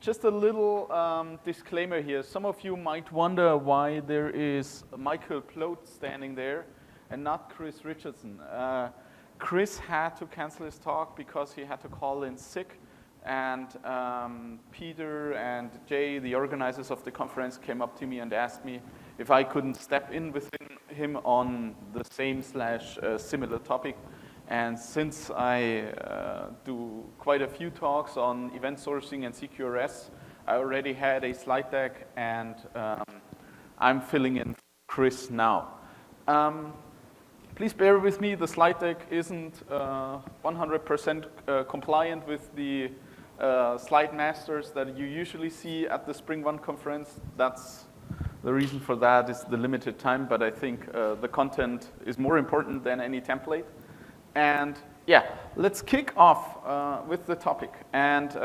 Just a little disclaimer here. Some of you might wonder why there is Michael Klote standing there and not Chris Richardson. Chris had to cancel his talk because he had to call in sick, and Peter and Jay, the organizers of the conference, came up to me and asked me if I couldn't step in with him on the same / similar topic. And since I do quite a few talks on event sourcing and CQRS, I already had a slide deck, and I'm filling in Chris now. Please bear with me, the slide deck isn't 100% compliant with the slide masters that you usually see at the Spring One conference. That's the reason for that is the limited time, but I think the content is more important than any template. And yeah, let's kick off with the topic. And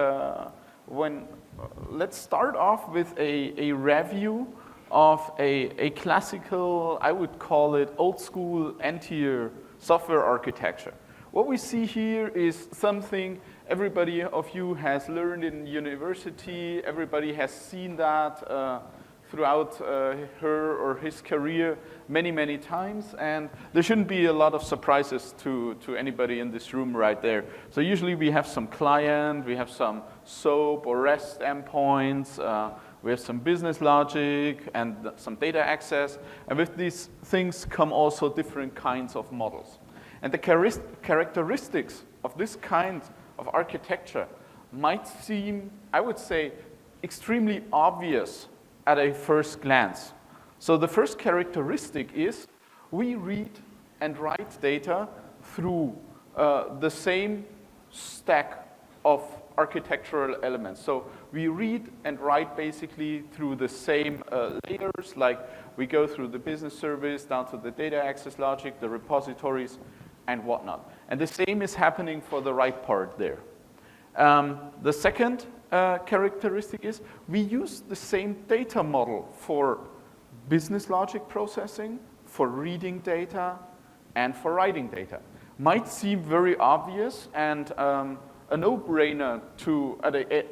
let's start off with a review of a classical, I would call it old school N-tier software architecture. What we see here is something everybody of you has learned in university. Everybody has seen that throughout her or his career many times, and there shouldn't be a lot of surprises to anybody in this room right there. So usually we have some client, we have some SOAP or REST endpoints, we have some business logic and some data access, and with these things come also different kinds of models. And the characteristics of this kind of architecture might seem, I would say, extremely obvious at a first glance. So the first characteristic is we read and write data through the same stack of architectural elements. So we read and write basically through the same layers, like we go through the business service down to the data access logic, the repositories, and whatnot. And the same is happening for the right part there. The second characteristic is we use the same data model for business logic processing, for reading data, and for writing data. Might seem very obvious and a no-brainer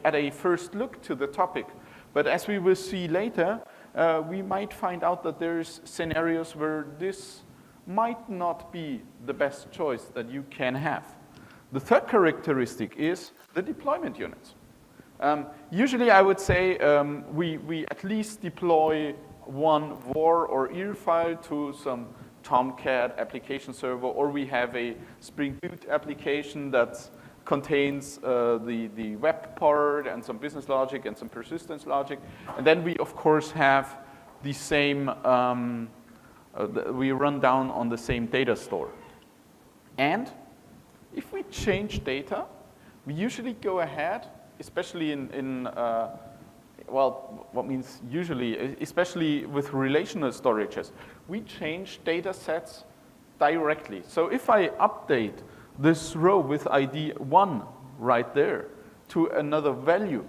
at a first look to the topic, but as we will see later, we might find out that there's scenarios where this might not be the best choice that you can have. The third characteristic is the deployment units. Usually I would say we at least deploy one var or EAR file to some Tomcat application server, or we have a Spring Boot application that contains the web part and some business logic and some persistence logic. And then we, of course, have the same, we run down on the same data store. And if we change data, we usually go ahead, especially well, what means usually, especially with relational storages, we change data sets directly. So if I update this row with ID 1 right there to another value,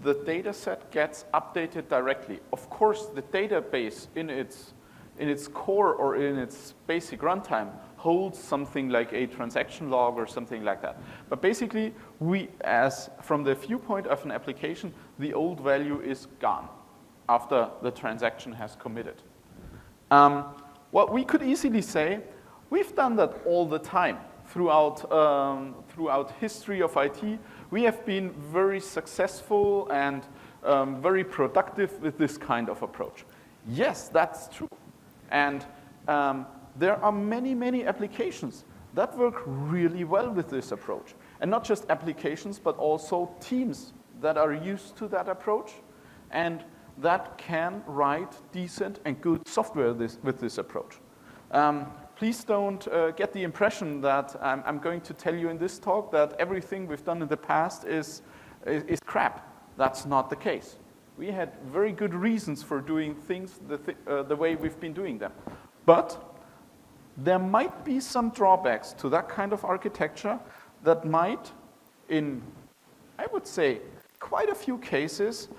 the data set gets updated directly. Of course, the database in its core or in its basic runtime holds something like a transaction log or something like that. But basically, from the viewpoint of an application, the old value is gone after the transaction has committed. Well, we could easily say, we've done that all the time throughout history of IT. We have been very successful and very productive with this kind of approach. Yes, that's true. And there are many applications that work really well with this approach. And not just applications, but also teams that are used to that approach and that can write decent and good software with this approach. Please don't get the impression that I'm going to tell you in this talk that everything we've done in the past is crap. That's not the case. We had very good reasons for doing things the way we've been doing them. But there might be some drawbacks to that kind of architecture that might, I would say, quite a few cases,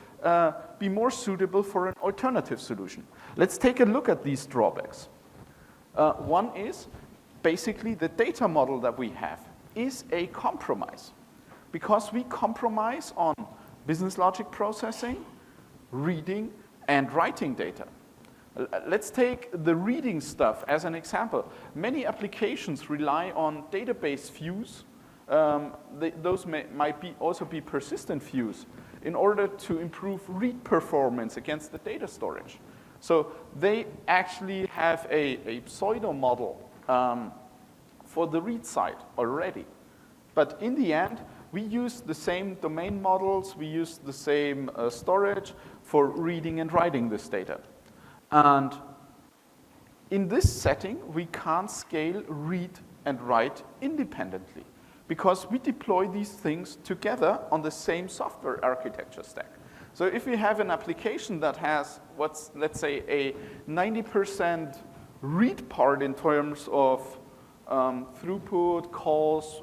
be more suitable for an alternative solution. Let's take a look at these drawbacks. One is basically the data model that we have is a compromise, because we compromise on business logic processing, reading, and writing data. Let's take the reading stuff as an example. Many applications rely on database views. Those might also be persistent views in order to improve read performance against the data storage. So they actually have a pseudo model for the read side already. But in the end, we use the same domain models, we use the same storage for reading and writing this data. And in this setting, we can't scale read and write independently because we deploy these things together on the same software architecture stack. So if we have an application that has let's say, a 90% read part in terms of throughput, calls,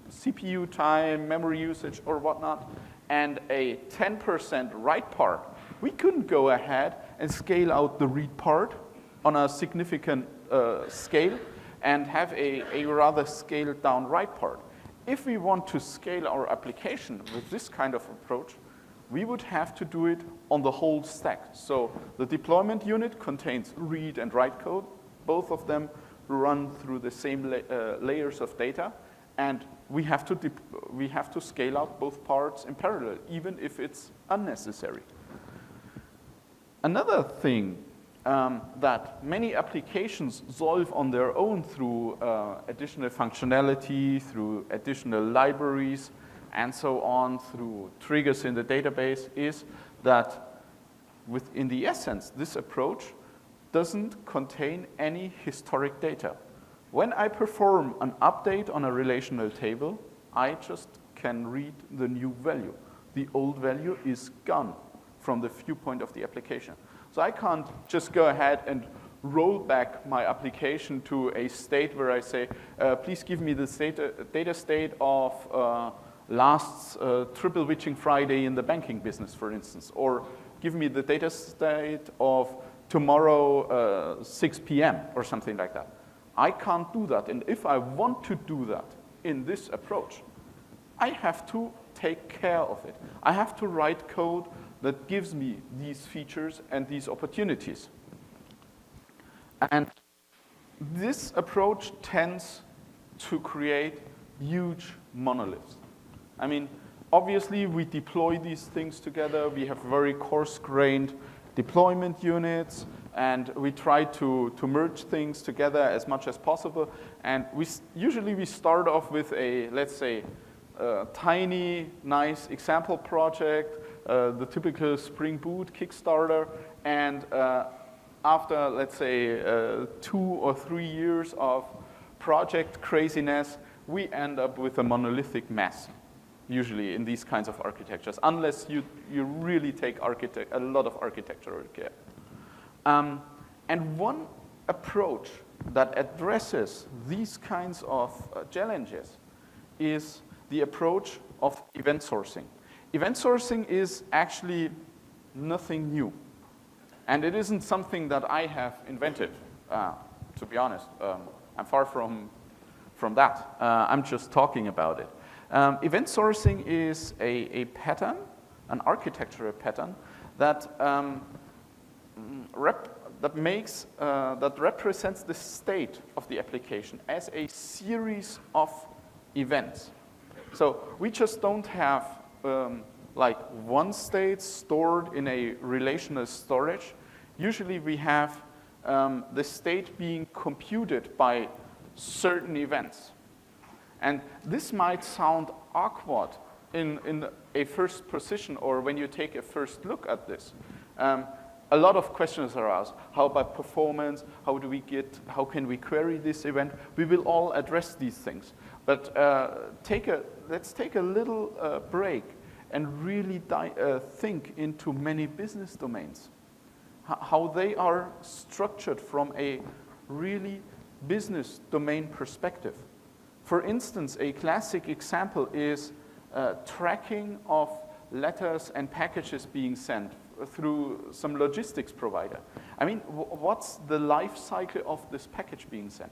CPU time, memory usage, or whatnot, and a 10% write part, we couldn't go ahead and scale out the read part on a significant scale and have a rather scaled down write part. If we want to scale our application with this kind of approach, we would have to do it on the whole stack. So the deployment unit contains read and write code. Both of them run through the same layers of data. And we have to scale out both parts in parallel, even if it's unnecessary. Another thing that many applications solve on their own through additional functionality, through additional libraries, and so on, through triggers in the database, is that in the essence, this approach doesn't contain any historic data. When I perform an update on a relational table, I just can read the new value. The old value is gone from the viewpoint of the application. So I can't just go ahead and roll back my application to a state where I say, please give me the data state of last triple witching Friday in the banking business, for instance, or give me the data state of tomorrow 6 p.m. or something like that. I can't do that. And if I want to do that in this approach, I have to take care of it. I have to write code that gives me these features and these opportunities. And this approach tends to create huge monoliths. I mean, obviously, we deploy these things together. We have very coarse-grained deployment units, and we try to merge things together as much as possible. And usually we start off with a, let's say, tiny, nice example project, the typical Spring Boot Kickstarter, and after, let's say, 2 or 3 years of project craziness, we end up with a monolithic mess, usually in these kinds of architectures, unless you really take a lot of architectural care. And one approach that addresses these kinds of challenges is the approach of event sourcing. Event sourcing is actually nothing new. And it isn't something that I have invented, to be honest. I'm far from that. I'm just talking about it. Event sourcing is a pattern, an architectural pattern, that represents the state of the application as a series of events. So we just don't have like one state stored in a relational storage. Usually we have the state being computed by certain events. And this might sound awkward in a first position or when you take a first look at this. A lot of questions are asked. How about performance? How can we query this event? We will all address these things. But let's take a little break and really think into many business domains, how they are structured from a really business domain perspective. For instance, a classic example is tracking of letters and packages being sent through some logistics provider. I mean, what's the life cycle of this package being sent?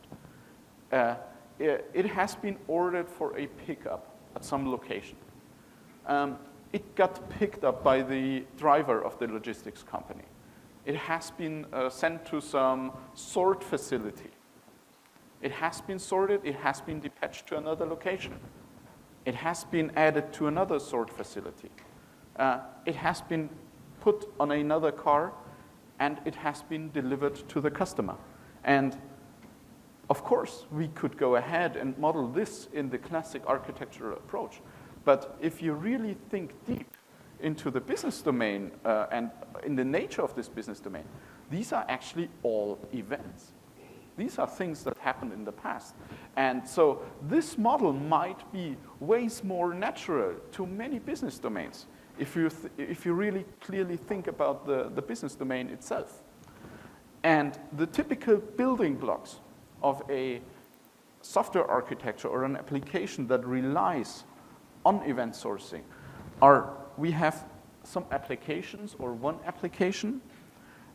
It has been ordered for a pickup at some location. it got picked up by the driver of the logistics company. It has been sent to some sort facility. It has been sorted, it has been dispatched to another location. It has been added to another sort facility. It has been put on another car, and it has been delivered to the customer. And of course, we could go ahead and model this in the classic architectural approach. But if you really think deep into the business domain and in the nature of this business domain, these are actually all events. These are things that happened in the past. And so this model might be ways more natural to many business domains if you really clearly think about the business domain itself. And the typical building blocks of a software architecture or an application that relies on event sourcing are, we have some applications or one application.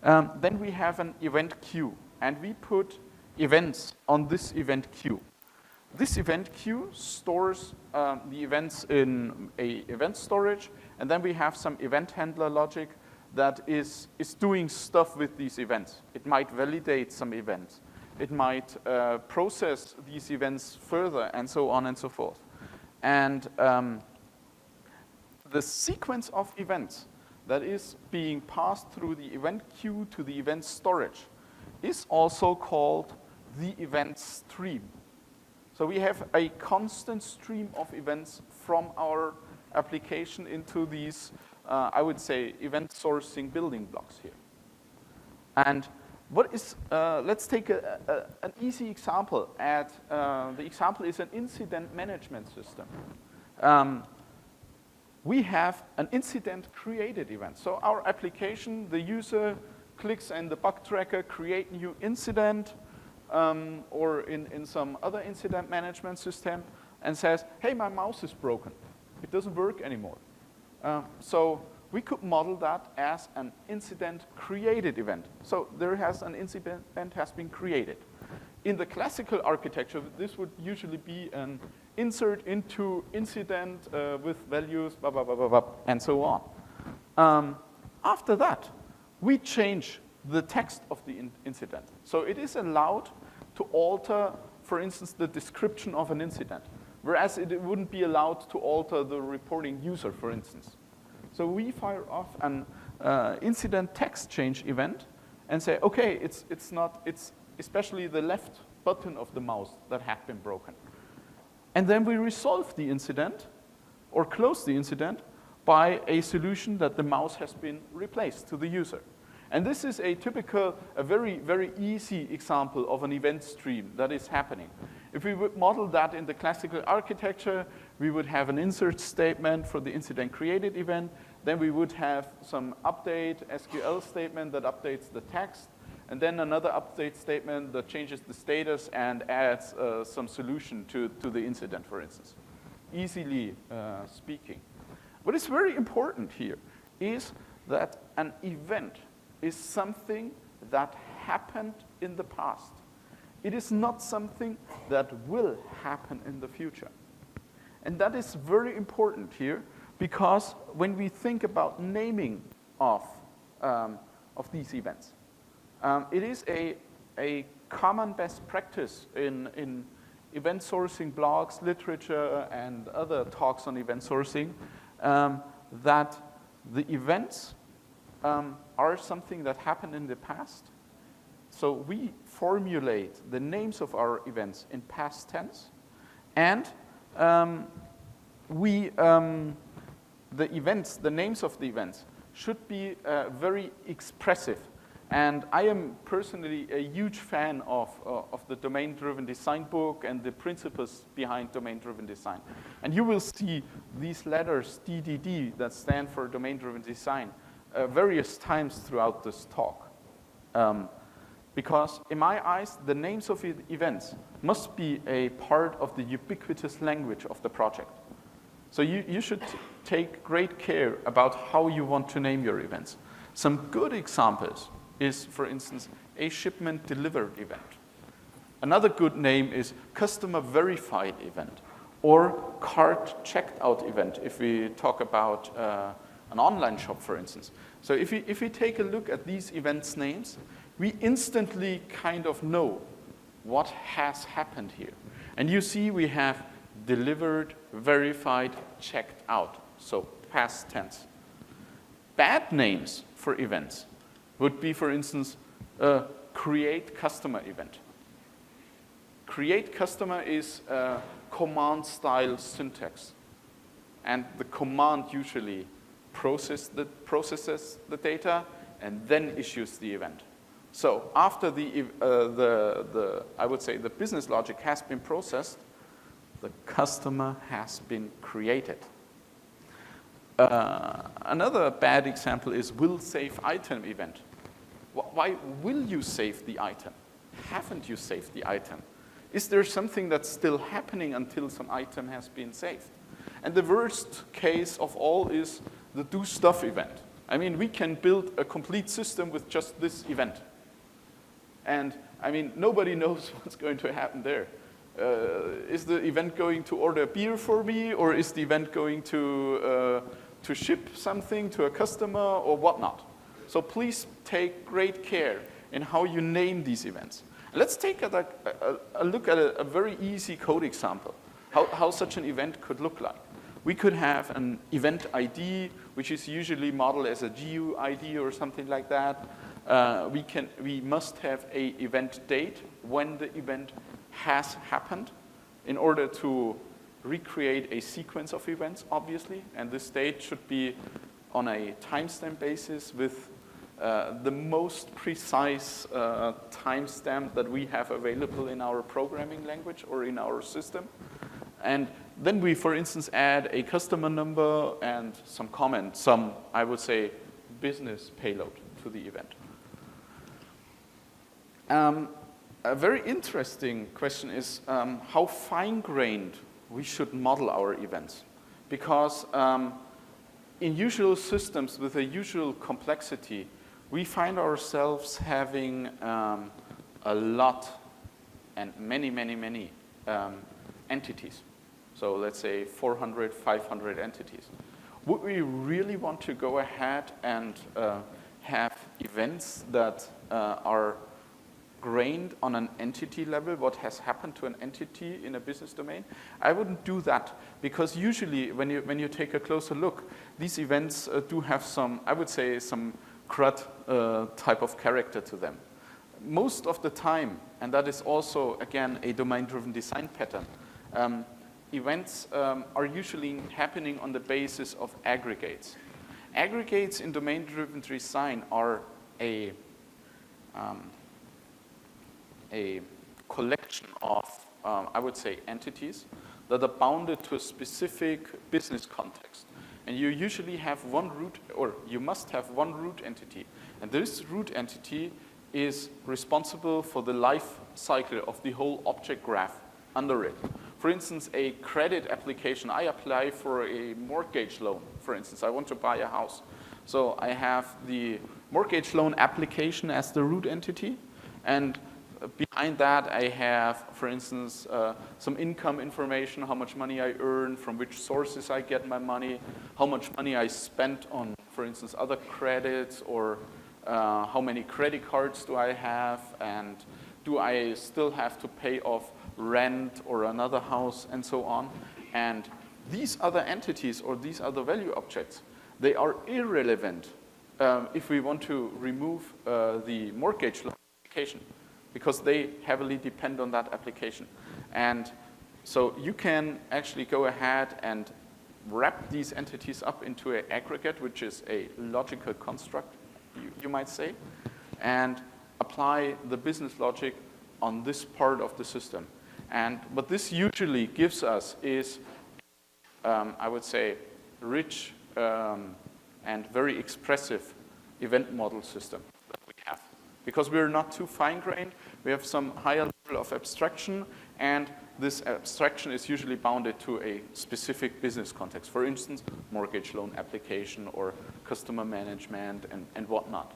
Then we have an event queue, and we put events on this event queue. This event queue stores the events in a event storage, and then we have some event handler logic that is doing stuff with these events. It might validate some events. It might process these events further, and so on and so forth. And the sequence of events that is being passed through the event queue to the event storage is also called the event stream. So we have a constant stream of events from our application into these, I would say, event sourcing building blocks here. And what is, let's take an easy example. The example is an incident management system. We have an incident created event. So our application, the user clicks in the bug tracker, create new incident, or in some other incident management system, and says, hey, my mouse is broken. It doesn't work anymore. So we could model that as an incident created event. So there has an incident has been created. In the classical architecture, this would usually be an insert into incident with values, blah, blah, blah, blah, blah, and so on. After that, we change the text of the incident. So it is allowed to alter, for instance, the description of an incident, whereas it wouldn't be allowed to alter the reporting user, for instance. So we fire off an incident text change event and say, okay, it's especially the left button of the mouse that had been broken. And then we resolve the incident or close the incident by a solution that the mouse has been replaced to the user. And this is a typical, a very, very easy example of an event stream that is happening. If we would model that in the classical architecture, we would have an insert statement for the incident created event. Then we would have some update SQL statement that updates the text. And then another update statement that changes the status and adds some solution to the incident, for instance. Easily speaking. What is very important here is that an event is something that happened in the past. It is not something that will happen in the future. And that is very important here because when we think about naming of these events, it is a common best practice in event sourcing blogs, literature, and other talks on event sourcing that the events are something that happened in the past. So we formulate the names of our events in past tense, and the names of the events should be very expressive. And I am personally a huge fan of the domain-driven design book and the principles behind domain-driven design. And you will see these letters, DDD, that stand for domain-driven design, various times throughout this talk. Because in my eyes, the names of events must be a part of the ubiquitous language of the project. So you should take great care about how you want to name your events. Some good examples is, for instance, a shipment delivered event. Another good name is customer verified event, or cart checked out event, if we talk about an online shop, for instance. So if we take a look at these events names, we instantly kind of know what has happened here. And you see we have delivered, verified, checked out, so past tense. Bad names for events would be, for instance, create customer event. Create customer is a command-style syntax. And the command usually processes the data and then issues the event. So after I would say the business logic has been processed, the customer has been created. Another bad example is will save item event. Why will you save the item? Haven't you saved the item? Is there something that's still happening until some item has been saved? And the worst case of all is the do stuff event. I mean, we can build a complete system with just this event. And I mean, nobody knows what's going to happen there. Is the event going to order beer for me, or is the event going to ship something to a customer or whatnot? So please take great care in how you name these events. Let's take a look at a very easy code example, how such an event could look like. We could have an event ID, which is usually modeled as a GUID or something like that. We must have an event date when the event has happened in order to recreate a sequence of events, obviously. And this date should be on a timestamp basis with the most precise timestamp that we have available in our programming language or in our system. And then we, for instance, add a customer number and some comment, I would say, business payload to the event. A very interesting question is how fine-grained we should model our events. Because in usual systems with a usual complexity, we find ourselves having a lot and many entities. So let's say 400, 500 entities. Would we really want to go ahead and have events that are grained on an entity level, what has happened to an entity in a business domain? I wouldn't do that, because usually when you take a closer look, these events do have some, I would say, some CRUD type of character to them. Most of the time, and that is also, again, a domain-driven design pattern, events are usually happening on the basis of aggregates. Aggregates in domain-driven design are a collection of, I would say, entities that are bounded to a specific business context. And you usually have one root, or you must have one root entity. And this root entity is responsible for the life cycle of the whole object graph under it. For instance, a credit application, I apply for a mortgage loan. For instance, I want to buy a house. So I have the mortgage loan application as the root entity. And behind that, I have, for instance, some income information, how much money I earn, from which sources I get my money, how much money I spent on, for instance, other credits, or how many credit cards do I have, and do I still have to pay off rent or another house, and so on. And these other entities or these other value objects, they are irrelevant if we want to remove the mortgage loan application, because they heavily depend on that application. And so you can actually go ahead and wrap these entities up into an aggregate, which is a logical construct, you might say, and apply the business logic on this part of the system. And what this usually gives us is, I would say, rich and very expressive event model system that we have. Because we're not too fine-grained, we have some higher level of abstraction, and this abstraction is usually bounded to a specific business context. For instance, mortgage loan application or customer management and whatnot.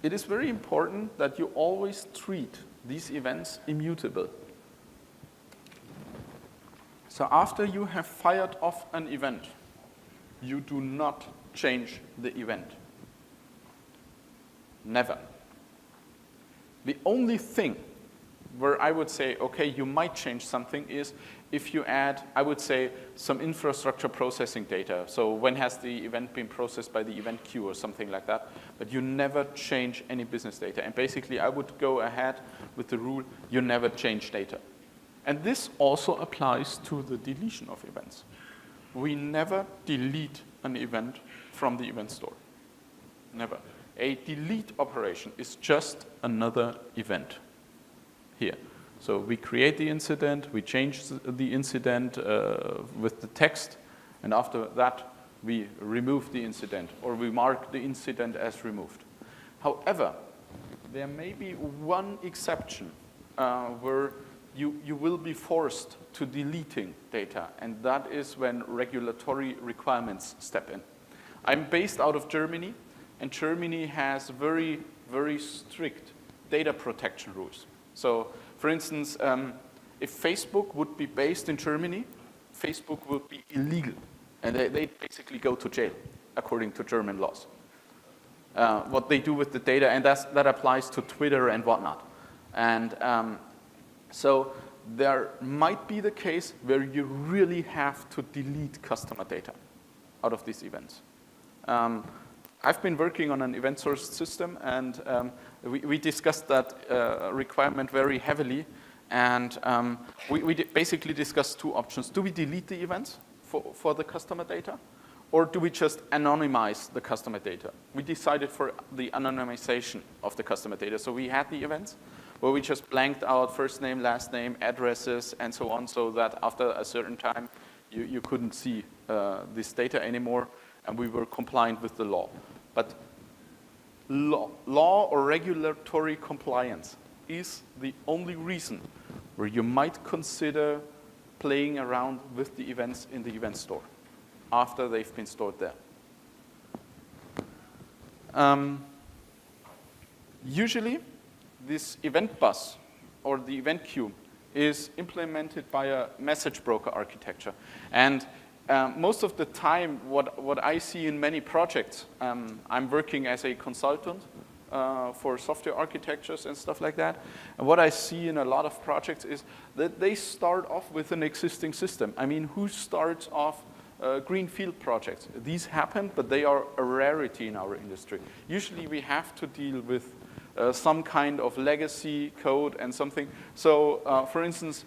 It is very important that you always treat these events immutable. So after you have fired off an event, you do not change the event. Never. The only thing where I would say, okay, you might change something is if you add, I would say, some infrastructure processing data. So when has the event been processed by the event queue or something like that. But you never change any business data. And basically, I would go ahead with the rule, you never change data. And this also applies to the deletion of events. We never delete an event from the event store. Never. A delete operation is just another event here. So we create the incident, we change the incident with the text, and after that, we remove the incident, or we mark the incident as removed. However, there may be one exception where you will be forced to deleting data, and that is when regulatory requirements step in. I'm based out of Germany, and Germany has very, very strict data protection rules. So, for instance, if Facebook would be based in Germany, Facebook would be illegal, and they basically go to jail, according to German laws. What they do with the data, and that applies to Twitter and whatnot. And so there might be the case where you really have to delete customer data out of these events. I've been working on an event source system, and we discussed that requirement very heavily. And we basically discussed two options. Do we delete the events for the customer data? Or do we just anonymize the customer data? We decided for the anonymization of the customer data. So we had the events where we just blanked out first name, last name, addresses, and so on, so that after a certain time, you couldn't see this data anymore, and we were compliant with the law. But law or regulatory compliance is the only reason where you might consider playing around with the events in the event store after they've been stored there. Usually, this event bus or the event queue is implemented by a message broker architecture. And most of the time, what I see in many projects, I'm working as a consultant for software architectures and stuff like that. And what I see in a lot of projects is that they start off with an existing system. I mean, who starts off greenfield projects? These happen, but they are a rarity in our industry. Usually we have to deal with some kind of legacy code and something. So, for instance,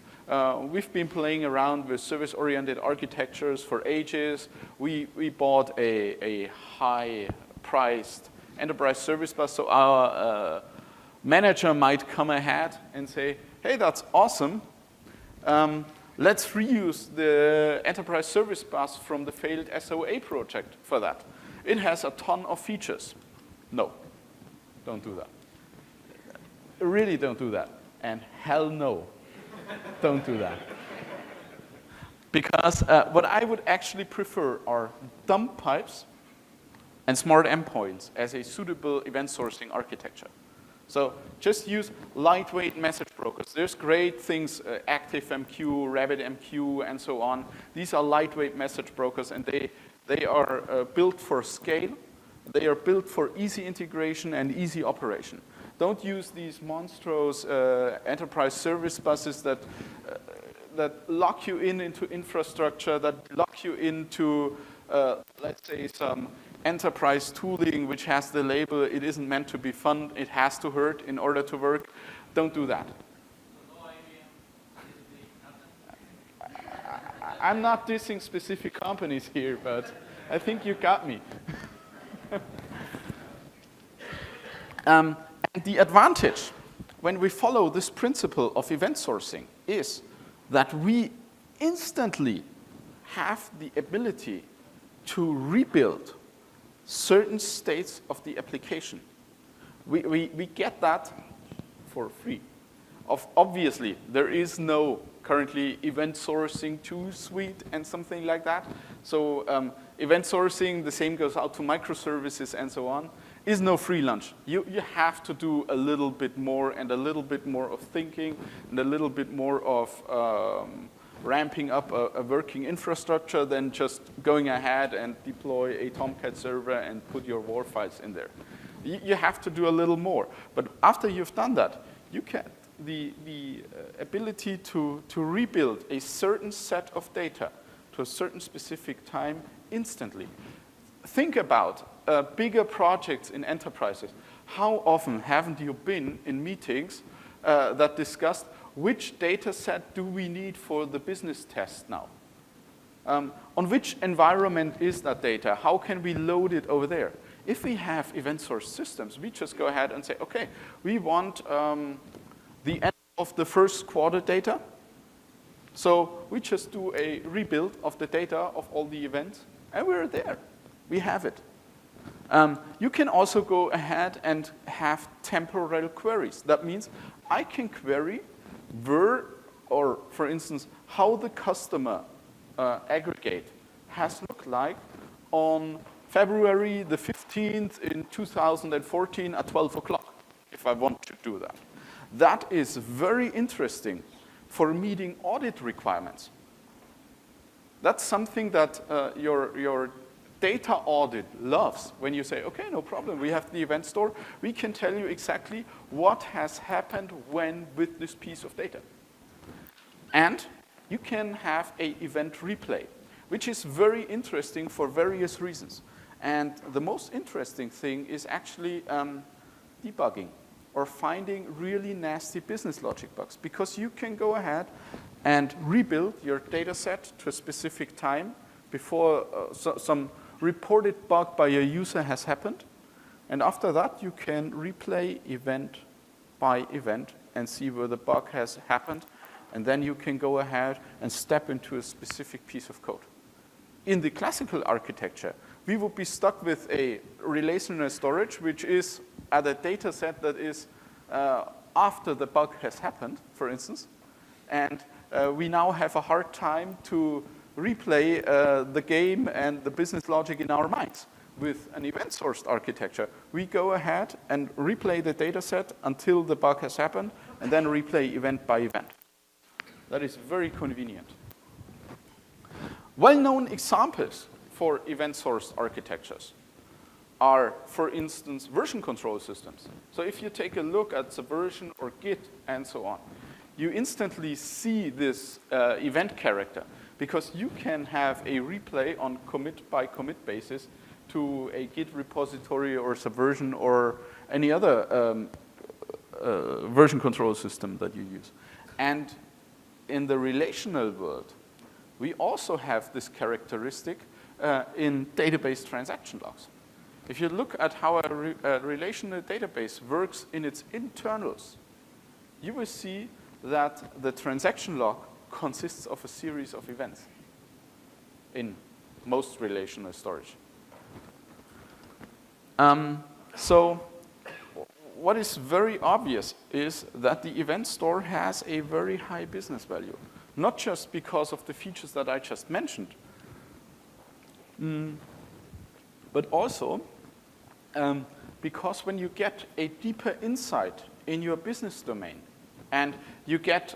we've been playing around with service-oriented architectures for ages. We bought a high-priced enterprise service bus, so our manager might come ahead and say, hey, that's awesome. Let's reuse the enterprise service bus from the failed SOA project for that. It has a ton of features. No, don't do that. Really don't do that. And hell no, don't do that. Because what I would actually prefer are dump pipes and smart endpoints as a suitable event sourcing architecture. So just use lightweight message brokers. There's great things, ActiveMQ, RabbitMQ, and so on. These are lightweight message brokers, and they are built for scale. They are built for easy integration and easy operation. Don't use these monstrous enterprise service buses that lock you into infrastructure, that lock you into, let's say, some enterprise tooling which has the label, it isn't meant to be fun, it has to hurt in order to work. Don't do that. I'm not dissing specific companies here, but I think you got me. And the advantage when we follow this principle of event sourcing is that we instantly have the ability to rebuild certain states of the application. We get that for free. Obviously, there is no currently event sourcing tool suite and something like that. So event sourcing, the same goes out to microservices and so on. is no free lunch. You have to do a little bit more and a little bit more of thinking and a little bit more of ramping up a working infrastructure than just going ahead and deploy a Tomcat server and put your WAR files in there. You have to do a little more. But after you've done that, you get the ability to rebuild a certain set of data to a certain specific time instantly. Think about bigger projects in enterprises. How often haven't you been in meetings that discussed which data set do we need for the business test now? On which environment is that data? How can we load it over there? If we have event source systems, we just go ahead and say, okay, we want the end of the first quarter data. So we just do a rebuild of the data of all the events, and we're there. We have it. You can also go ahead and have temporal queries. That means I can query where, or for instance, how the customer aggregate has looked like on February the 15th in 2014 at 12 o'clock, if I want to do that. That is very interesting for meeting audit requirements. That's something that your data audit loves when you say, okay, no problem, we have the event store. We can tell you exactly what has happened when with this piece of data. And you can have an event replay, which is very interesting for various reasons. And the most interesting thing is actually debugging or finding really nasty business logic bugs, because you can go ahead and rebuild your data set to a specific time before some reported bug by a user has happened. And after that, you can replay event by event and see where the bug has happened. And then you can go ahead and step into a specific piece of code. In the classical architecture, we would be stuck with a relational storage, which is at a data set that is after the bug has happened, for instance. And we now have a hard time to replay the game and the business logic in our minds. With an event-sourced architecture, we go ahead and replay the data set until the bug has happened, and then replay event by event. That is very convenient. Well-known examples for event-sourced architectures are, for instance, version control systems. So if you take a look at Subversion or Git and so on, you instantly see this event character, because you can have a replay on commit by commit basis to a Git repository or Subversion or any other version control system that you use. And in the relational world, we also have this characteristic in database transaction logs. If you look at how a relational database works in its internals, you will see that the transaction log consists of a series of events in most relational storage. So what is very obvious is that the event store has a very high business value, not just because of the features that I just mentioned, but also because when you get a deeper insight in your business domain, and you get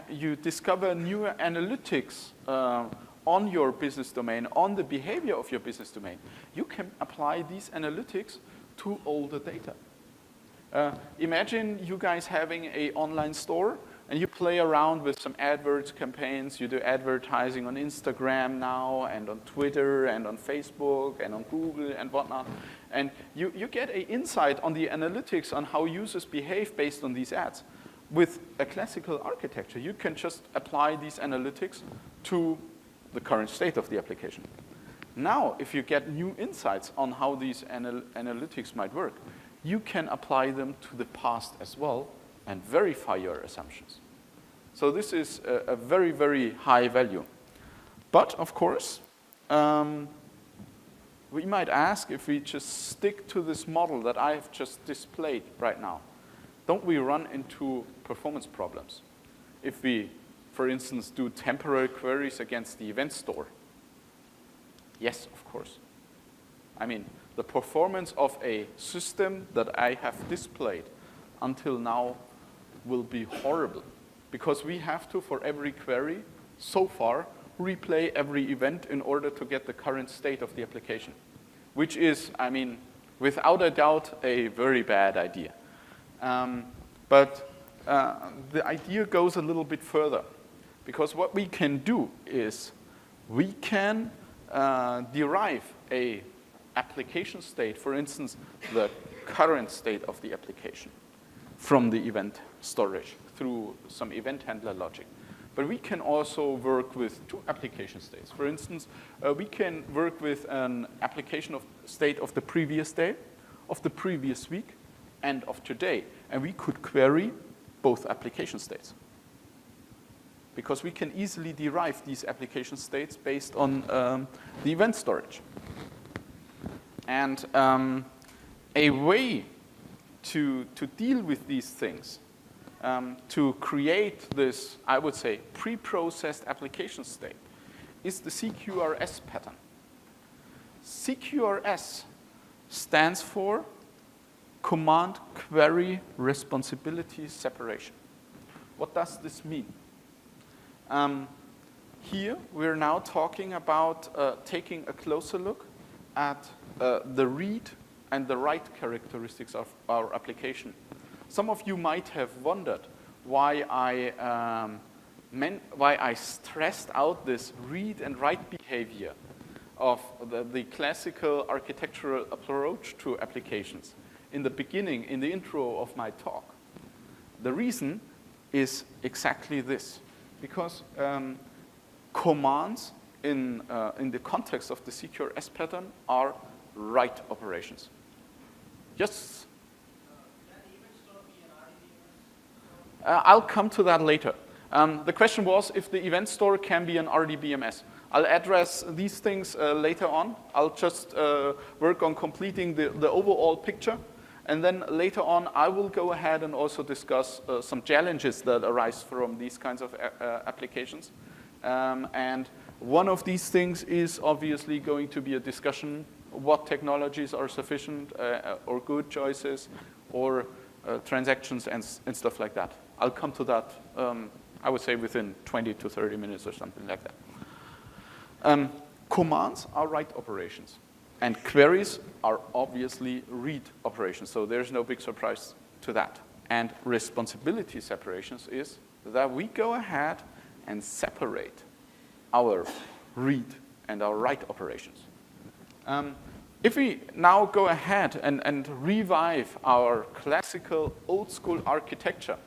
you discover newer analytics on your business domain, on the behavior of your business domain, you can apply these analytics to older data. Imagine you guys having an online store, and you play around with some AdWords campaigns. You do advertising on Instagram now, and on Twitter, and on Facebook, and on Google, and whatnot. And you get an insight on the analytics on how users behave based on these ads. With a classical architecture, you can just apply these analytics to the current state of the application. Now, if you get new insights on how these analytics might work, you can apply them to the past as well and verify your assumptions. So this is a very, very high value. But, of course, we might ask, if we just stick to this model that I have just displayed right now, don't we run into performance problems? If we, for instance, do temporary queries against the event store? Yes, of course. I mean, the performance of a system that I have displayed until now will be horrible, because we have to, for every query, so far, replay every event in order to get the current state of the application, which is, I mean, without a doubt, a very bad idea. But the idea goes a little bit further, because what we can do is we can derive a application state, for instance, the current state of the application, from the event storage through some event handler logic. But we can also work with two application states. For instance, we can work with an application state of the previous day, of the previous week, and of today. And we could query both application states, because we can easily derive these application states based on the event storage. And a way to deal with these things, to create this, I would say, pre-processed application state, is the CQRS pattern. CQRS stands for Command Query Responsibility Separation. What does this mean? Here, we're now talking about taking a closer look at the read and the write characteristics of our application. Some of you might have wondered why I stressed out this read and write behavior of the classical architectural approach to applications in the beginning, in the intro of my talk. The reason is exactly this, because commands in the context of the CQRS pattern are write operations. Yes? I'll come to that later. The question was if the event store can be an RDBMS. I'll address these things later on. I'll just work on completing the overall picture. And then later on, I will go ahead and also discuss some challenges that arise from these kinds of applications. And one of these things is obviously going to be a discussion what technologies are sufficient or good choices or transactions and stuff like that. I'll come to that, I would say, within 20 to 30 minutes or something like that. Commands are write operations. And queries are obviously read operations. So there's no big surprise to that. And responsibility separations is that we go ahead and separate our read and our write operations. If we now go ahead and revive our classical old school architecture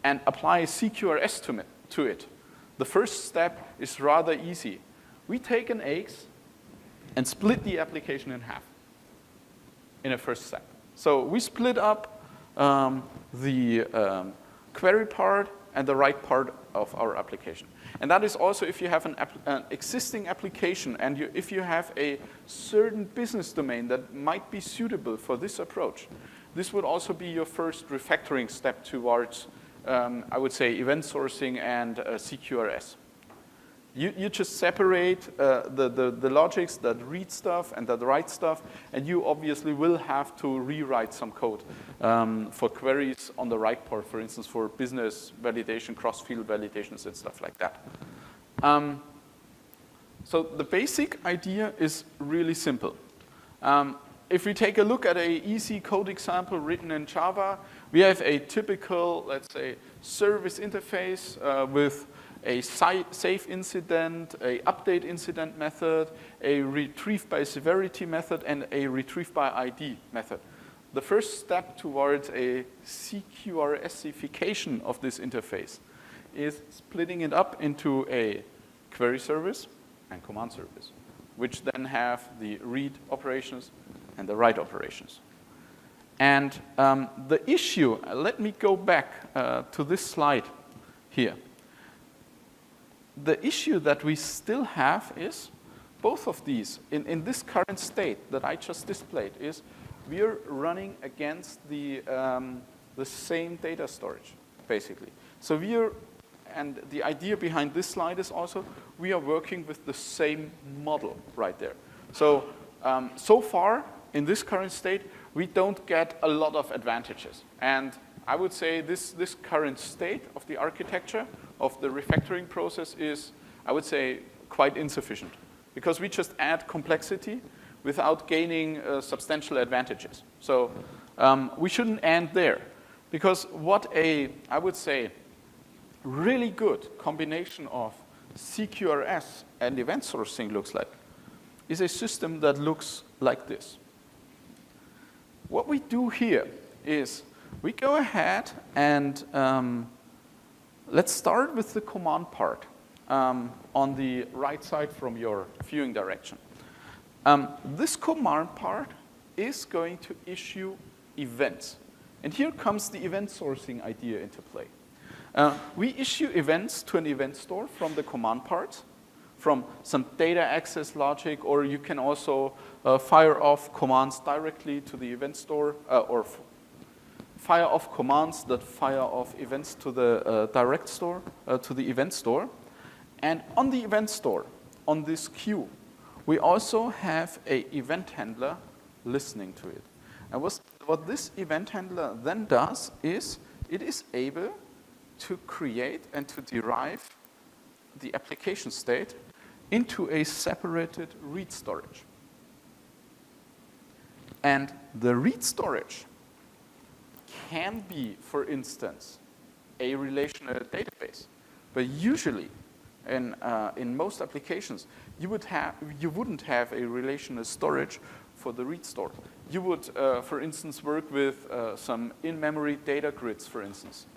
and apply CQRS to it, the first step is rather easy. We take an AX and split the application in half in a first step. So we split up the query part and the write part of our application. And that is also if you have an existing application and if you have a certain business domain that might be suitable for this approach. This would also be your first refactoring step towards, I would say, event sourcing and CQRS. You just separate the logics that read stuff and that write stuff, and you obviously will have to rewrite some code for queries on the write part, for instance, for business validation, cross-field validations, and stuff like that. So the basic idea is really simple. If we take a look at an easy code example written in Java, we have a typical, let's say, service interface with a save incident, a update incident method, a retrieve by severity method, and a retrieve by ID method. The first step towards a CQRSification of this interface is splitting it up into a query service and command service, which then have the read operations and the write operations. And the issue, let me go back to this slide here. The issue that we still have is both of these, in this current state that I just displayed, is we are running against the same data storage, basically. So and the idea behind this slide is also we are working with the same model right there. So, so far, in this current state, we don't get a lot of advantages. And I would say this current state of the architecture, of the refactoring process is, I would say, quite insufficient. Because we just add complexity without gaining substantial advantages. So we shouldn't end there. Because what I would say, really good combination of CQRS and event sourcing looks like is a system that looks like this. What we do here is we go ahead and let's start with the command part on the right side from your viewing direction. This command part is going to issue events. And here comes the event sourcing idea into play. We issue events to an event store from the command part, from some data access logic, or you can also fire off commands directly to the event store, or fire off commands that fire off events to the direct store, to the event store. And on the event store, on this queue, we also have an event handler listening to it. And what this event handler then does is it is able to create and to derive the application state into a separated read storage. And the read storage can be, for instance, a relational database. But usually, in most applications, you wouldn't have a relational storage for the read store. You would, for instance, work with some in-memory data grids, for instance,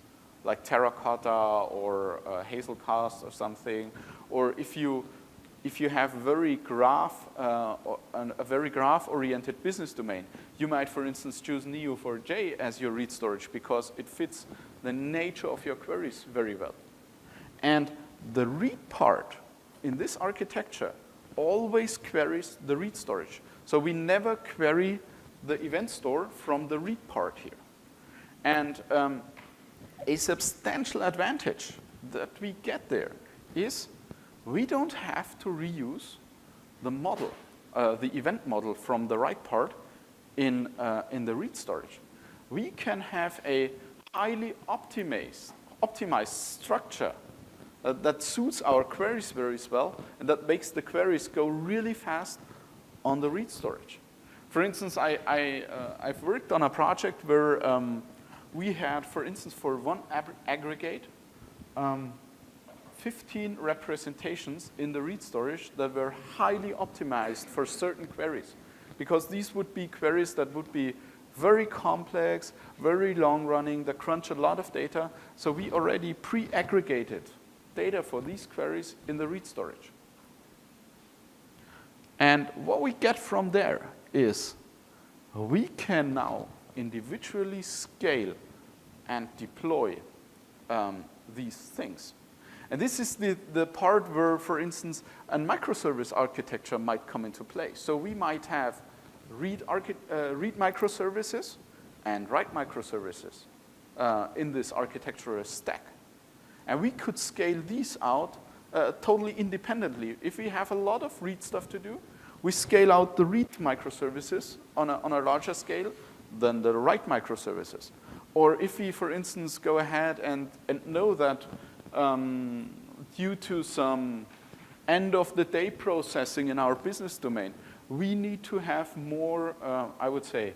like Terracotta or Hazelcast or something. Or if you have a very graph-oriented business domain, you might, for instance, choose Neo4j as your read storage because it fits the nature of your queries very well. And the read part in this architecture always queries the read storage. So we never query the event store from the read part here. And a substantial advantage that we get there is we don't have to reuse the model, the event model from the write part in the read storage. We can have a highly optimized structure that suits our queries very well and that makes the queries go really fast on the read storage. For instance, I've worked on a project where we had, for instance, for one aggregate, 15 representations in the read storage that were highly optimized for certain queries. Because these would be queries that would be very complex, very long running, that crunch a lot of data. So we already pre-aggregated data for these queries in the read storage. And what we get from there is we can now individually scale and deploy these things. And this is the part where, for instance, a microservice architecture might come into play. So we might have read microservices and write microservices in this architectural stack. And we could scale these out totally independently. If we have a lot of read stuff to do, we scale out the read microservices on a larger scale than the write microservices. Or if we, for instance, go ahead and know that due to some end-of-the-day processing in our business domain, we need to have more, I would say,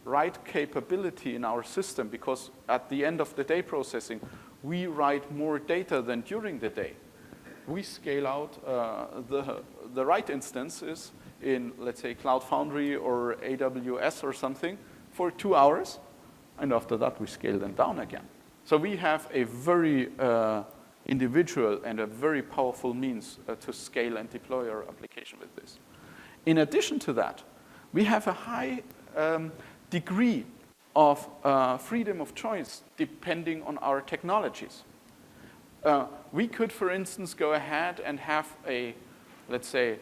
write capability in our system because at the end of the day processing, we write more data than during the day. We scale out the write instances in, let's say, Cloud Foundry or AWS or something for 2 hours, and after that we scale them down again. So we have a very individual and a very powerful means to scale and deploy our application with this. In addition to that, we have a high degree of freedom of choice depending on our technologies. We could, for instance, go ahead and have a, let's say,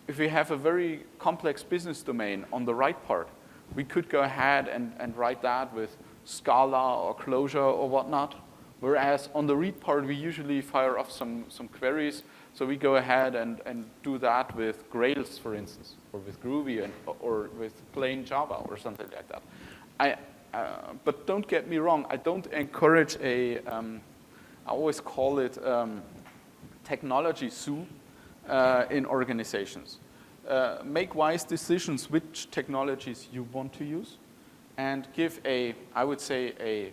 if we have a very complex business domain on the write part, we could go ahead and write that with Scala or Clojure or whatnot. Whereas on the read part, we usually fire off some queries So we go ahead and do that with Grails, for instance, or with Groovy, or with plain Java, or something like that. But don't get me wrong, I don't encourage I always call it technology zoo in organizations. Make wise decisions which technologies you want to use, and give I would say, a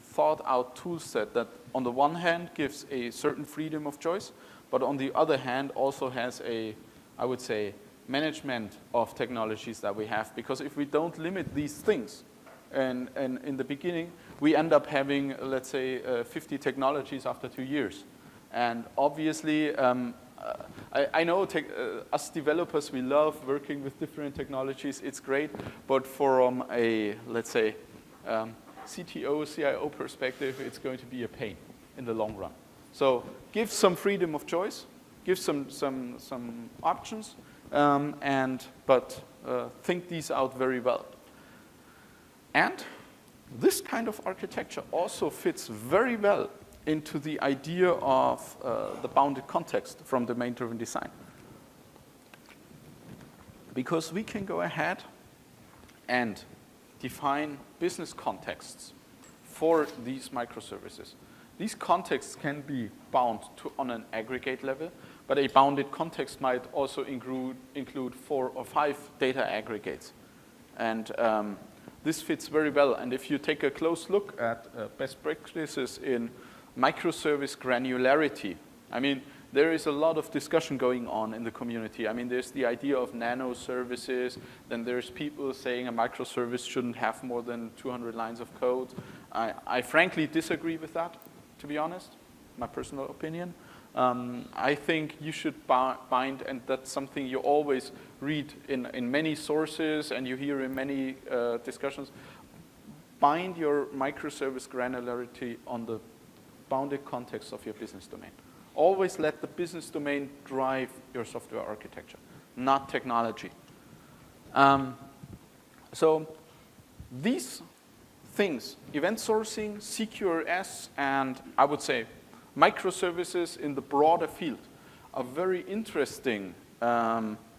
thought-out tool set that on the one hand gives a certain freedom of choice, but on the other hand also has I would say, management of technologies that we have. Because if we don't limit these things, and in the beginning, we end up having, let's say, 50 technologies after 2 years. And obviously, I know us developers, we love working with different technologies. It's great, but from a, let's say, CTO, CIO perspective, it's going to be a pain in the long run. So give some freedom of choice, give some options, but think these out very well. And this kind of architecture also fits very well into the idea of the bounded context from domain-driven design. Because we can go ahead and define business contexts for these microservices. These contexts can be bound on an aggregate level, but a bounded context might also include 4 or 5 data aggregates. And this fits very well. And if you take a close look at best practices in microservice granularity, I mean, there is a lot of discussion going on in the community. I mean, there's the idea of nano services. Then there's people saying a microservice shouldn't have more than 200 lines of code. I frankly disagree with that, to be honest, my personal opinion. I think you should bind, and that's something you always read in many sources and you hear in many discussions, bind your microservice granularity on the bounded context of your business domain. Always let the business domain drive your software architecture, not technology. So these things, event sourcing, CQRS, and I would say microservices in the broader field are very interesting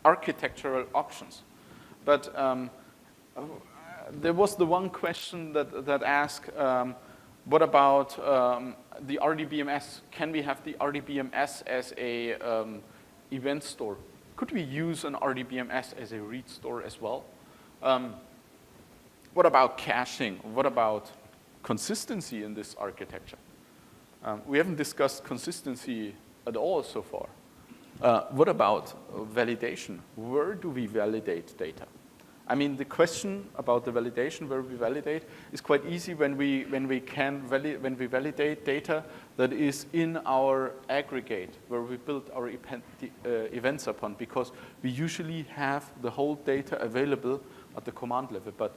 architectural options. But there was the one question that asked, what about the RDBMS? Can we have the RDBMS as a event store? Could we use an RDBMS as a read store as well? What about caching? What about consistency in this architecture? We haven't discussed consistency at all so far. What about validation? Where do we validate data? I mean, the question about the validation, where we validate, is quite easy when we validate data that is in our aggregate, where we build our events upon, because we usually have the whole data available at the command level. But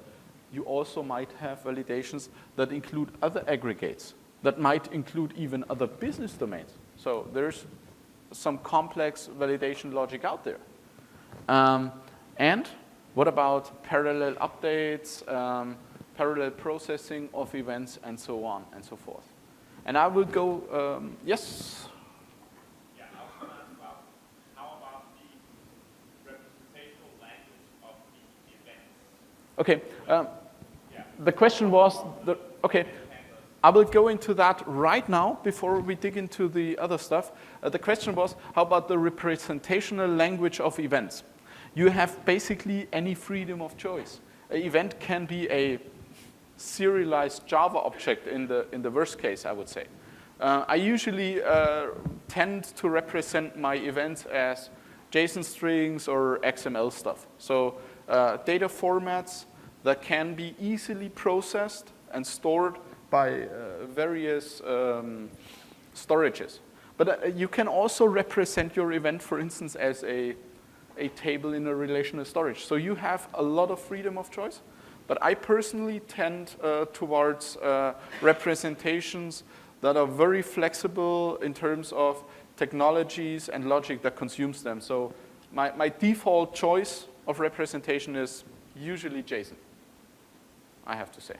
you also might have validations that include other aggregates, that might include even other business domains. So there's some complex validation logic out there. And what about parallel updates, parallel processing of events, and so on and so forth? And I will go, yes? Yeah, I was going to ask about, how about the representational language of the events? Okay, the question was, okay, I will go into that right now before we dig into the other stuff. The question was, how about the representational language of events? You have basically any freedom of choice. An event can be a serialized Java object in the worst case, I would say. I usually tend to represent my events as JSON strings or XML stuff. So data formats that can be easily processed and stored by various storages. But you can also represent your event, for instance, as a table in a relational storage. So you have a lot of freedom of choice. But I personally tend towards representations that are very flexible in terms of technologies and logic that consumes them. So my default choice of representation is usually JSON, I have to say.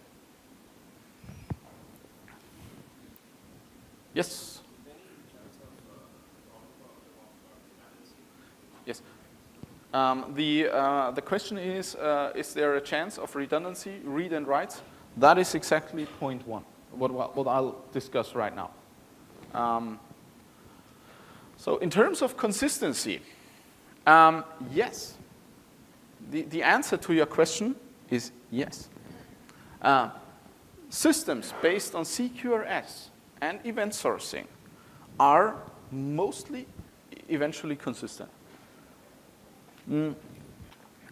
Yes? Any chance of Yes. The question is there a chance of redundancy, read and writes? That is exactly point one, what I'll discuss right now. So in terms of consistency, yes. The answer to your question is yes. Systems based on CQRS and event sourcing are mostly eventually consistent.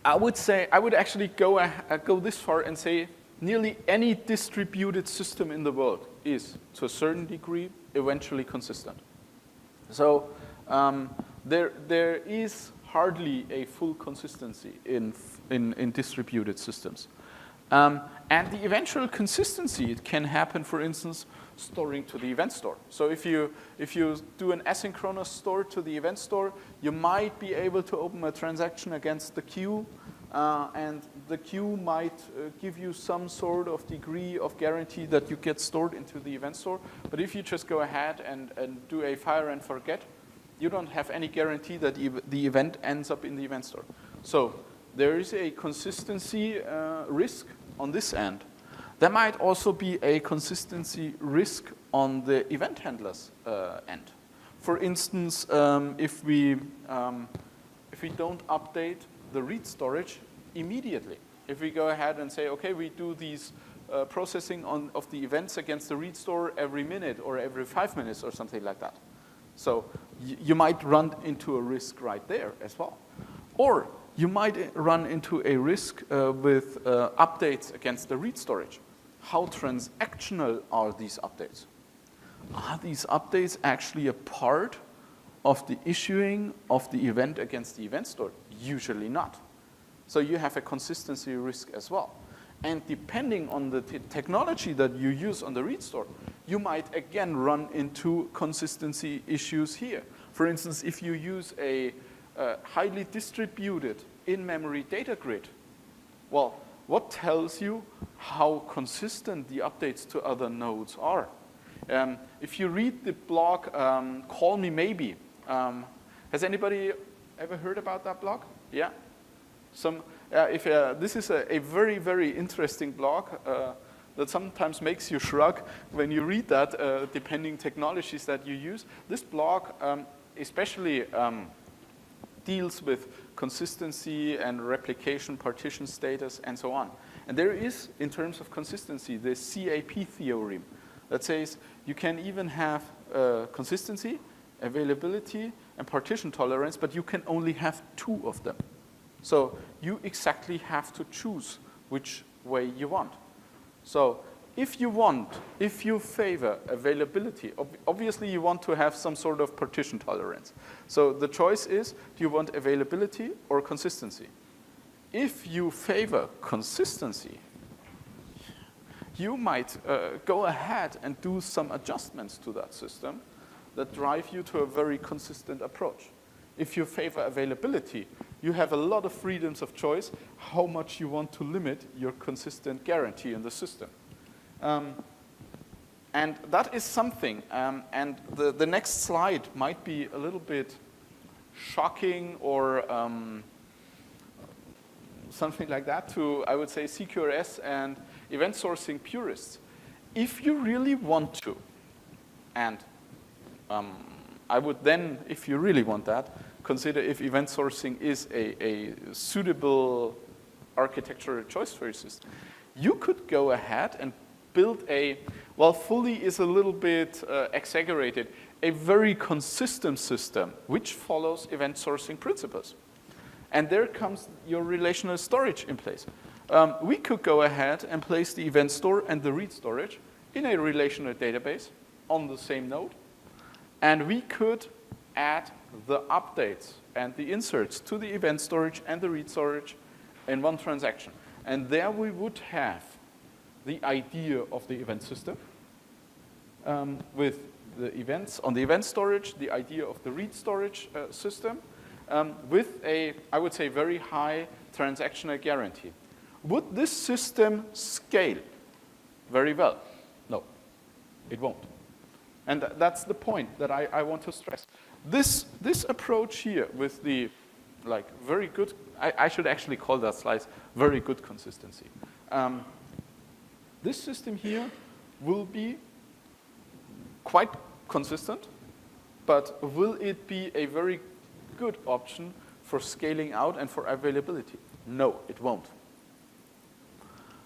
I would actually go this far and say nearly any distributed system in the world is, to a certain degree, eventually consistent. So there is hardly a full consistency in distributed systems. And the eventual consistency, it can happen, for instance, storing to the event store. So if you do an asynchronous store to the event store, you might be able to open a transaction against the queue, and the queue might give you some sort of degree of guarantee that you get stored into the event store. But if you just go ahead and do a fire and forget, you don't have any guarantee that the event ends up in the event store. So there is a consistency risk on this end. There might also be a consistency risk on the event handler's end. For instance, if we don't update the read storage immediately, if we go ahead and say, okay, we do these processing of the events against the read store every minute or every 5 minutes or something like that. So you might run into a risk right there as well. Or you might run into a risk with updates against the read storage. How transactional are these updates? Are these updates actually a part of the issuing of the event against the event store? Usually not. So you have a consistency risk as well. And depending on the technology that you use on the read store, you might again run into consistency issues here. For instance, if you use a highly distributed in-memory data grid, well, what tells you how consistent the updates to other nodes are? If you read the blog, Call Me Maybe, has anybody ever heard about that blog? Yeah? This is a very, very interesting blog that sometimes makes you shrug when you read that, depending technologies that you use. This blog especially deals with consistency and replication, partition status, and so on. And there is, in terms of consistency, the CAP theorem that says you can even have consistency, availability, and partition tolerance, but you can only have 2 of them. So you exactly have to choose which way you want. So if you favor availability, obviously you want to have some sort of partition tolerance. So the choice is, do you want availability or consistency? If you favor consistency, you might go ahead and do some adjustments to that system that drive you to a very consistent approach. If you favor availability, you have a lot of freedoms of choice how much you want to limit your consistent guarantee in the system. And that is something, and the next slide might be a little bit shocking or something like that to, I would say, CQRS and event sourcing purists. If you really want to, and I would then, if you really want that, consider if event sourcing is a suitable architectural choice for your system. You could go ahead and build well, fully is a little bit exaggerated, a very consistent system which follows event sourcing principles. And there comes your relational storage in place. We could go ahead and place the event store and the read storage in a relational database on the same node. And we could add the updates and the inserts to the event storage and the read storage in one transaction. And there we would have the idea of the event system with the events on the event storage, the idea of the read storage system with a, I would say, very high transactional guarantee. Would this system scale very well? No, it won't. And that's the point that I want to stress. This approach here with the like very good. I should actually call that slice very good consistency. This system here will be quite consistent, but will it be a very good option for scaling out and for availability? No, it won't.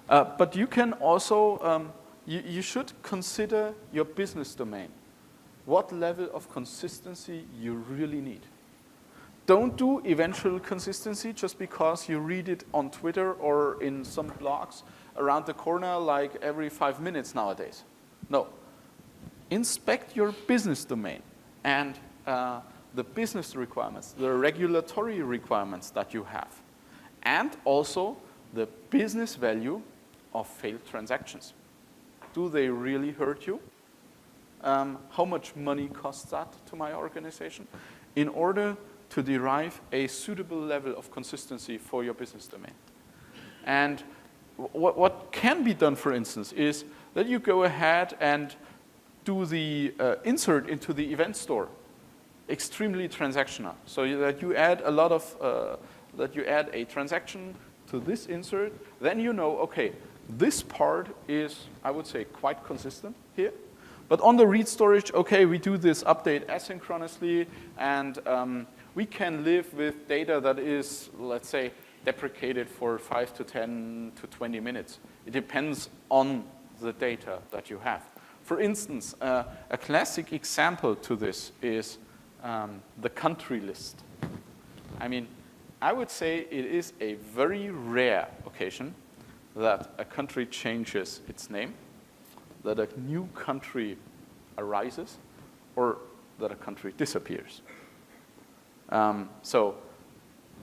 But you can also, you should consider your business domain. What level of consistency you really need. Don't do eventual consistency just because you read it on Twitter or in some blogs around the corner like every 5 minutes nowadays. No. Inspect your business domain and the business requirements, the regulatory requirements that you have, and also the business value of failed transactions. Do they really hurt you? How much money costs that to my organization? In order to derive a suitable level of consistency for your business domain. And what can be done, for instance, is that you go ahead and do the insert into the event store, extremely transactional. So that you add a lot of, that you add a transaction to this insert, then you know, okay, this part is, I would say, quite consistent here. But on the read storage, okay, we do this update asynchronously, and we can live with data that is, let's say, deprecated for 5 to 10 to 20 minutes. It depends on the data that you have. For instance, a classic example to this is the country list. I mean, I would say it is a very rare occasion that a country changes its name, that a new country arises, or that a country disappears. So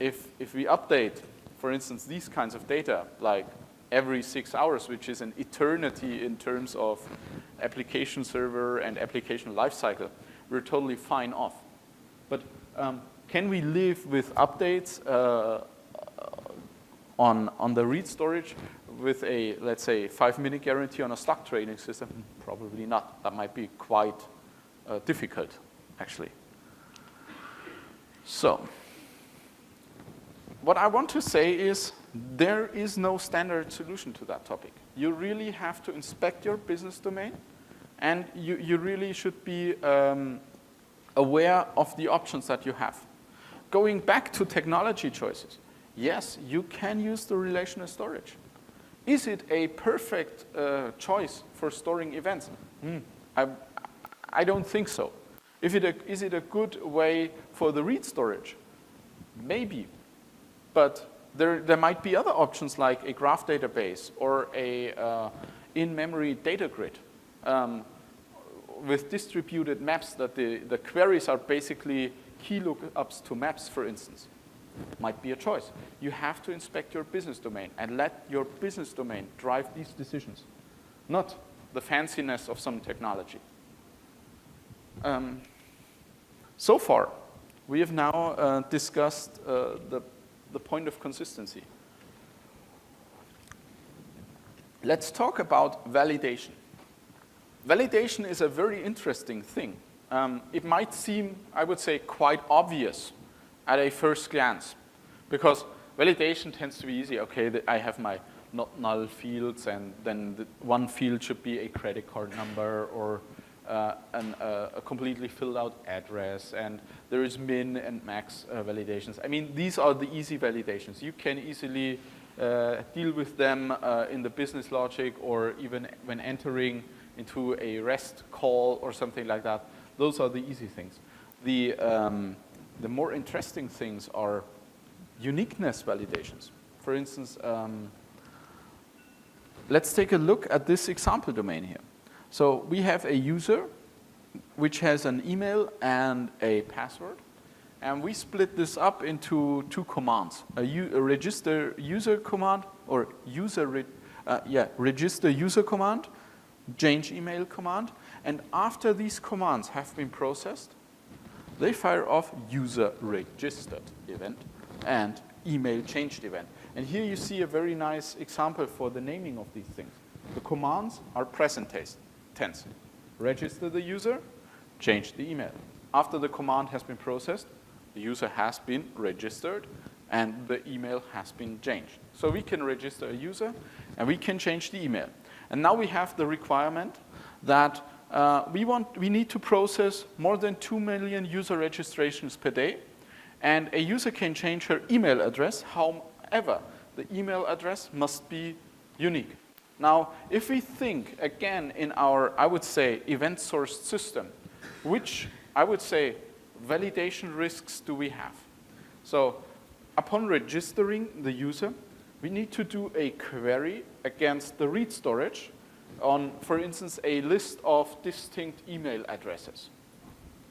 if we update, for instance, these kinds of data, like every 6 hours, which is an eternity in terms of application server and application lifecycle, we're totally fine off. But can we live with updates on the read storage with a, let's say, 5-minute guarantee on a stock trading system? Probably not. That might be quite difficult, actually. So what I want to say is there is no standard solution to that topic. You really have to inspect your business domain, and you really should be aware of the options that you have. Going back to technology choices, yes, you can use the relational storage. Is it a perfect choice for storing events? I don't think so. Is it a good way for the read storage? Maybe. But there might be other options like a graph database or a in-memory data grid with distributed maps that the queries are basically key lookups to maps, for instance. Might be a choice. You have to inspect your business domain and let your business domain drive these decisions, not the fanciness of some technology. So far, we have now discussed the point of consistency. Let's talk about validation. Validation is a very interesting thing. It might seem, I would say, quite obvious at a first glance, because validation tends to be easy. Okay, I have my not null fields, and then one field should be a credit card number or a completely filled out address, and there is min and max validations. I mean, these are the easy validations. You can easily deal with them in the business logic, or even when entering into a REST call or something like that. Those are the easy things. The more interesting things are uniqueness validations. For instance, let's take a look at this example domain here. So we have a user which has an email and a password, and we split this up into 2 commands: a register user command, or register user command, change email command, and after these commands have been processed, they fire off user registered event and email changed event. And here you see a very nice example for the naming of these things. The commands are present tense. Register the user, change the email. After the command has been processed, the user has been registered and the email has been changed. So we can register a user and we can change the email. And now we have the requirement that we need to process more than 2 million user registrations per day, and a user can change her email address. However, the email address must be unique. Now, if we think again in our, I would say, event-sourced system, which I would say validation risks do we have? So upon registering the user, we need to do a query against the read storage on, for instance, a list of distinct email addresses.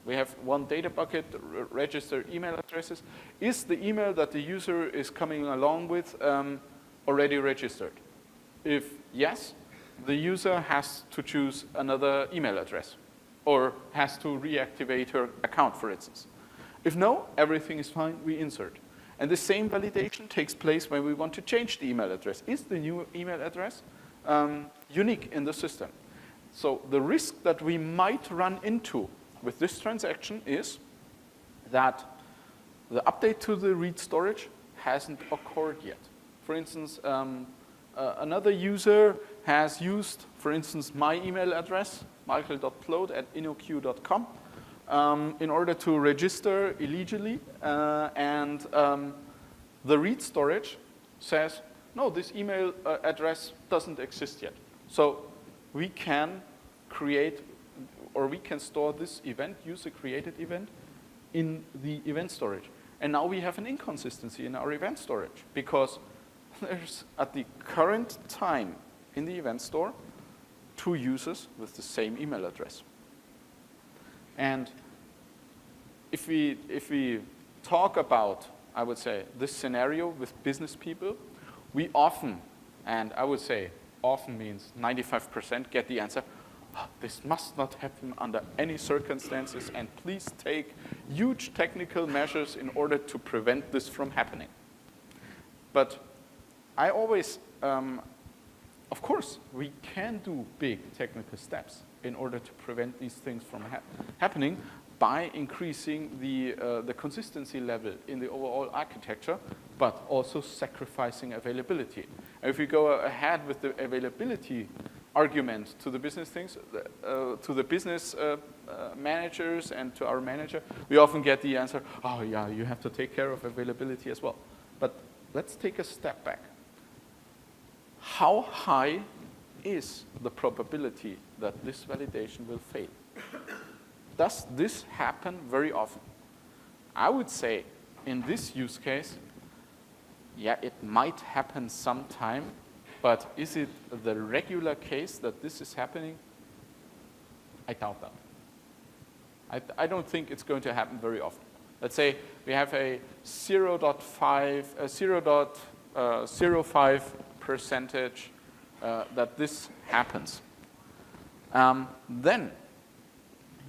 We have one data bucket, register email addresses. Is the email that the user is coming along with already registered? If yes, the user has to choose another email address or has to reactivate her account, for instance. If no, everything is fine, we insert. And the same validation takes place when we want to change the email address. Is the new email address unique in the system? So the risk that we might run into with this transaction is that the update to the read storage hasn't occurred yet. For instance, another user has used, for instance, my email address, michael.plot@inoq.com, in order to register illegally, and the read storage says, no, this email address doesn't exist yet. So we can create, or we can store this event, user-created event, in the event storage. And now we have an inconsistency in our event storage, because there's, at the current time in the event store, 2 users with the same email address. And if we talk about, I would say, this scenario with business people, we often, and I would say often means 95%, get the answer, oh, this must not happen under any circumstances, and please take huge technical measures in order to prevent this from happening. But I always, of course, we can do big technical steps in order to prevent these things from happening by increasing the consistency level in the overall architecture, but also sacrificing availability. And if we go ahead with the availability argument to the business things, to the business managers and to our manager, we often get the answer, oh yeah, you have to take care of availability as well. But let's take a step back. How high is the probability that this validation will fail? Does this happen very often? I would say in this use case, yeah, it might happen sometime, but is it the regular case that this is happening? I doubt that. I don't think it's going to happen very often. Let's say we have a 0.05% that this happens. Then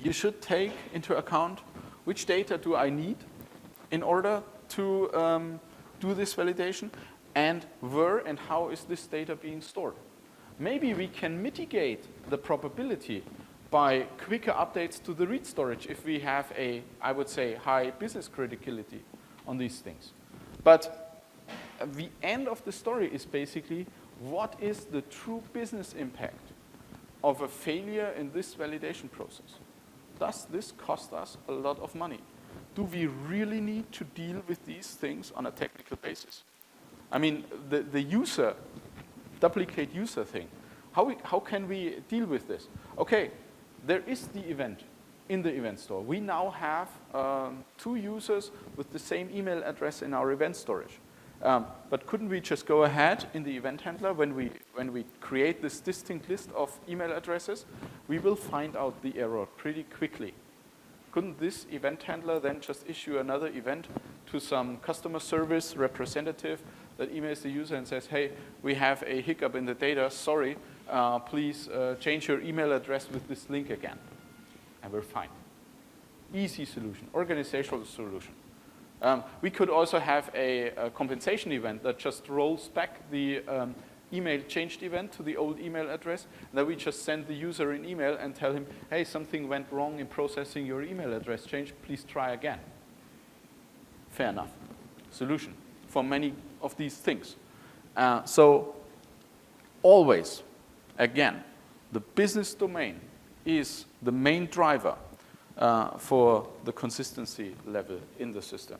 you should take into account which data do I need in order to do this validation, and where and how is this data being stored. Maybe we can mitigate the probability by quicker updates to the read storage if we have a, I would say, high business criticality on these things. But the end of the story is basically, what is the true business impact of a failure in this validation process? Does this cost us a lot of money? Do we really need to deal with these things on a technical basis? I mean, the user, duplicate user thing, how can we deal with this? Okay, there is the event in the event store. We now have 2 users with the same email address in our event storage. But couldn't we just go ahead in the event handler when we create this distinct list of email addresses? We will find out the error pretty quickly. Couldn't this event handler then just issue another event to some customer service representative that emails the user and says, hey, we have a hiccup in the data, sorry, please change your email address with this link again. And we're fine. Easy solution, organizational solution. We could also have a compensation event that just rolls back the email changed event to the old email address. Then we just send the user an email and tell him, hey, something went wrong in processing your email address change. Please try again. fair enough solution for many of these things. So always, again, the business domain is the main driver for the consistency level in the system.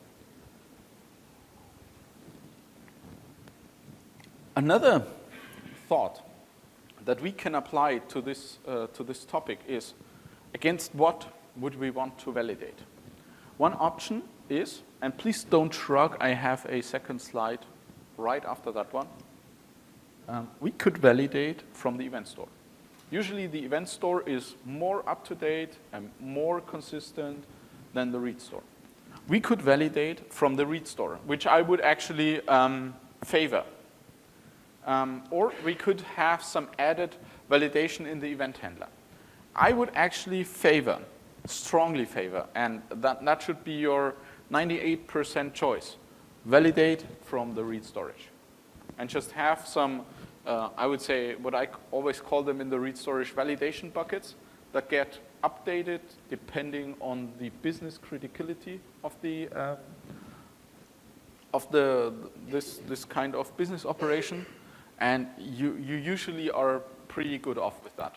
Another thought that we can apply to this topic is, against what would we want to validate? One option is, and please don't shrug, I have a second slide right after that one. We could validate from the event store. Usually the event store is more up-to-date and more consistent than the read store. We could validate from the read store, which I would actually favor. Or we could have some added validation in the event handler. I would actually favor, strongly favor, and that should be your 98% choice. Validate from the read storage. And just have some, I would say, what I always call them in the read storage validation buckets that get updated depending on the business criticality of this kind of business operation. And you usually are pretty good off with that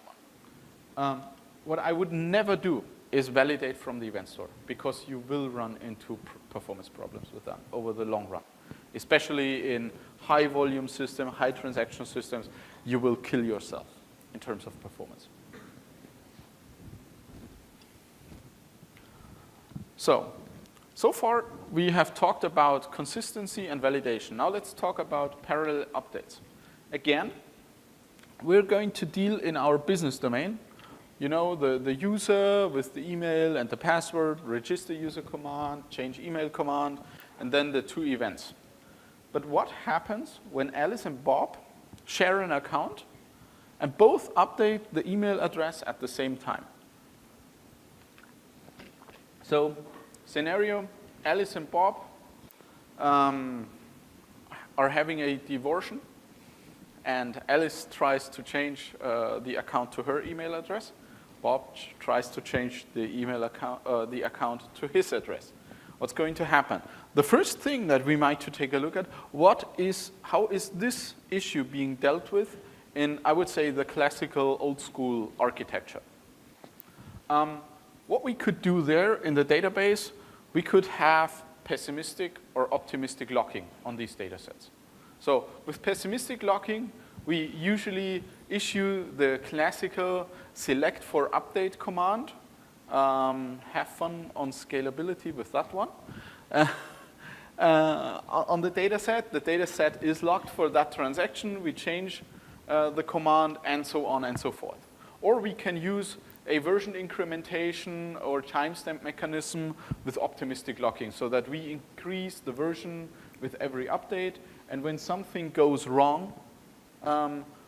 one. What I would never do is validate from the event store, because you will run into performance problems with that over the long run. Especially in high volume systems, high transaction systems, you will kill yourself in terms of performance. So far we have talked about consistency and validation. Now let's talk about parallel updates. Again, we're going to deal in our business domain. You know, the user with the email and the password, register user command, change email command, and then the two events. But what happens when Alice and Bob share an account and both update the email address at the same time? So, scenario, Alice and Bob are having a divorce, and Alice tries to change the account to her email address. Bob tries to change the email account, the account to his address. What's going to happen? The first thing that we might to take a look at, how is this issue being dealt with in, I would say, the classical old school architecture? What we could do there in the database, we could have pessimistic or optimistic locking on these data sets. So with pessimistic locking, we usually issue the classical select for update command. Have fun on scalability with that one. On the data set is locked for that transaction. We change the command and so on and so forth. Or we can use a version incrementation or timestamp mechanism with optimistic locking so that we increase the version with every update. And when something goes wrong,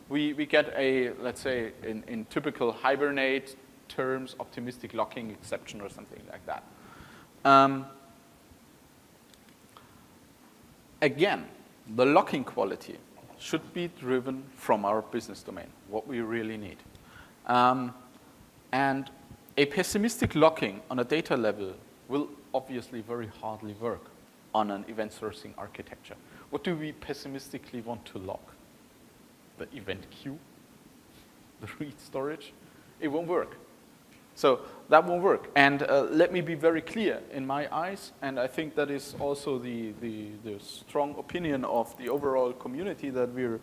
we get a, let's say, in typical Hibernate terms, optimistic locking exception or something like that. Again, the locking quality should be driven from our business domain, what we really need. And a pessimistic locking on a data level will obviously very hardly work on an event sourcing architecture. What do we pessimistically want to lock? The event queue? The read storage? It won't work. So that won't work. And let me be very clear, in my eyes, and I think that is also the strong opinion of the overall community that we're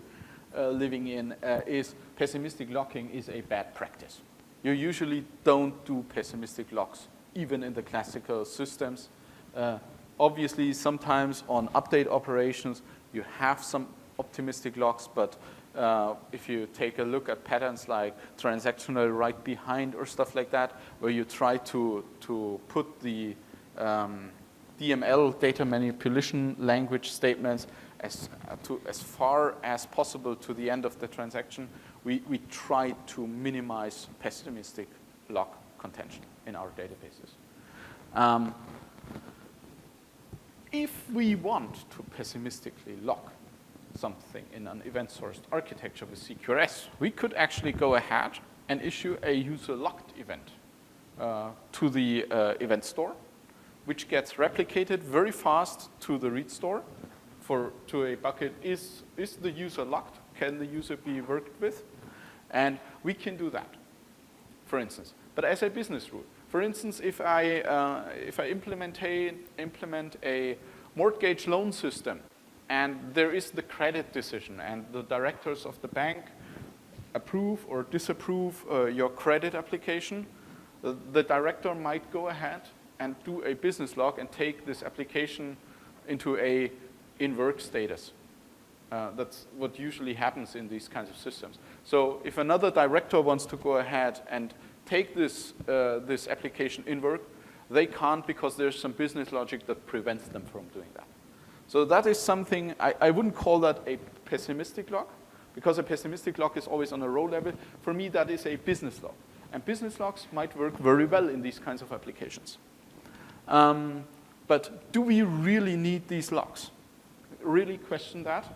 living in, is pessimistic locking is a bad practice. You usually don't do pessimistic locks, even in the classical systems. Obviously, sometimes on update operations, you have some optimistic locks, but if you take a look at patterns like transactional right behind or stuff like that, where you try to put the DML, data manipulation language statements, as far as possible to the end of the transaction, we try to minimize pessimistic lock contention in our databases. If we want to pessimistically lock something in an event-sourced architecture with CQRS, we could actually go ahead and issue a user-locked event to the event store. which gets replicated very fast to the read store, to a bucket, is the user locked? Can the user be worked with? And we can do that, for instance. But as a business rule, for instance, if I implement a mortgage loan system, and there is the credit decision, and the directors of the bank approve or disapprove your credit application, the director might go ahead and do a business log and take this application into a in-work status. That's what usually happens in these kinds of systems. So if another director wants to go ahead and take this application in work, they can't because there's some business logic that prevents them from doing that. So that is something, I wouldn't call that a pessimistic log, because a pessimistic log is always on a row level. For me, that is a business log. And business logs might work very well in these kinds of applications. But do we really need these logs? Really question that.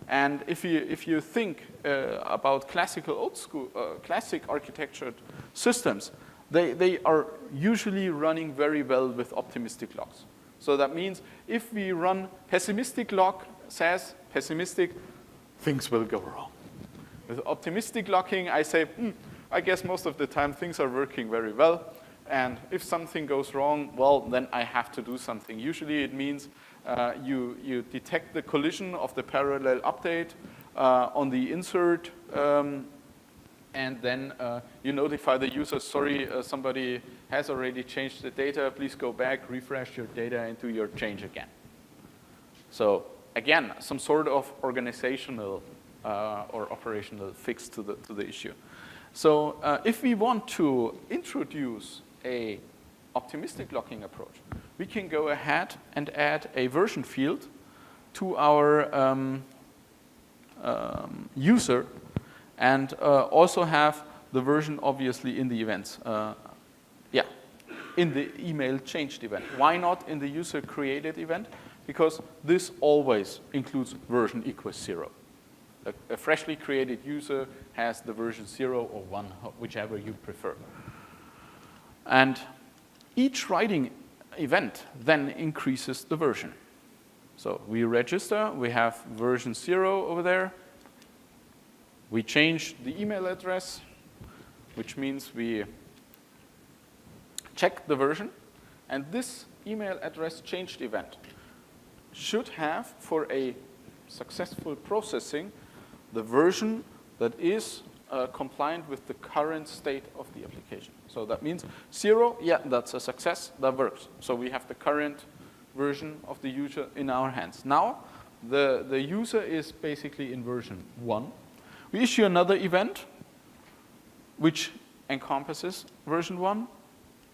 And if you think about classical old school, classic architectured systems, they are usually running very well with optimistic logs. So that means if we run pessimistic log, says pessimistic, things will go wrong. With optimistic logging, I say, I guess most of the time things are working very well. And if something goes wrong, well, then I have to do something. Usually it means you detect the collision of the parallel update on the insert, and then you notify the user, sorry, somebody has already changed the data. Please go back, refresh your data, and do your change again. So again, some sort of organizational or operational fix to the issue. So if we want to introduce a optimistic logging approach, we can go ahead and add a version field to our user, and also have the version obviously in the events. In the email changed event. Why not in the user created event? Because this always includes version equals 0. A freshly created user has the version 0 or 1, whichever you prefer. And each writing event then increases the version. So we register, we have version 0 over there. We change the email address, which means we check the version. And this email address changed event should have, for a successful processing, the version that is compliant with the current state of the application. So that means 0, yeah, that's a success, that works. So we have the current version of the user in our hands. Now, the user is basically in version 1. We issue another event, which encompasses version 1.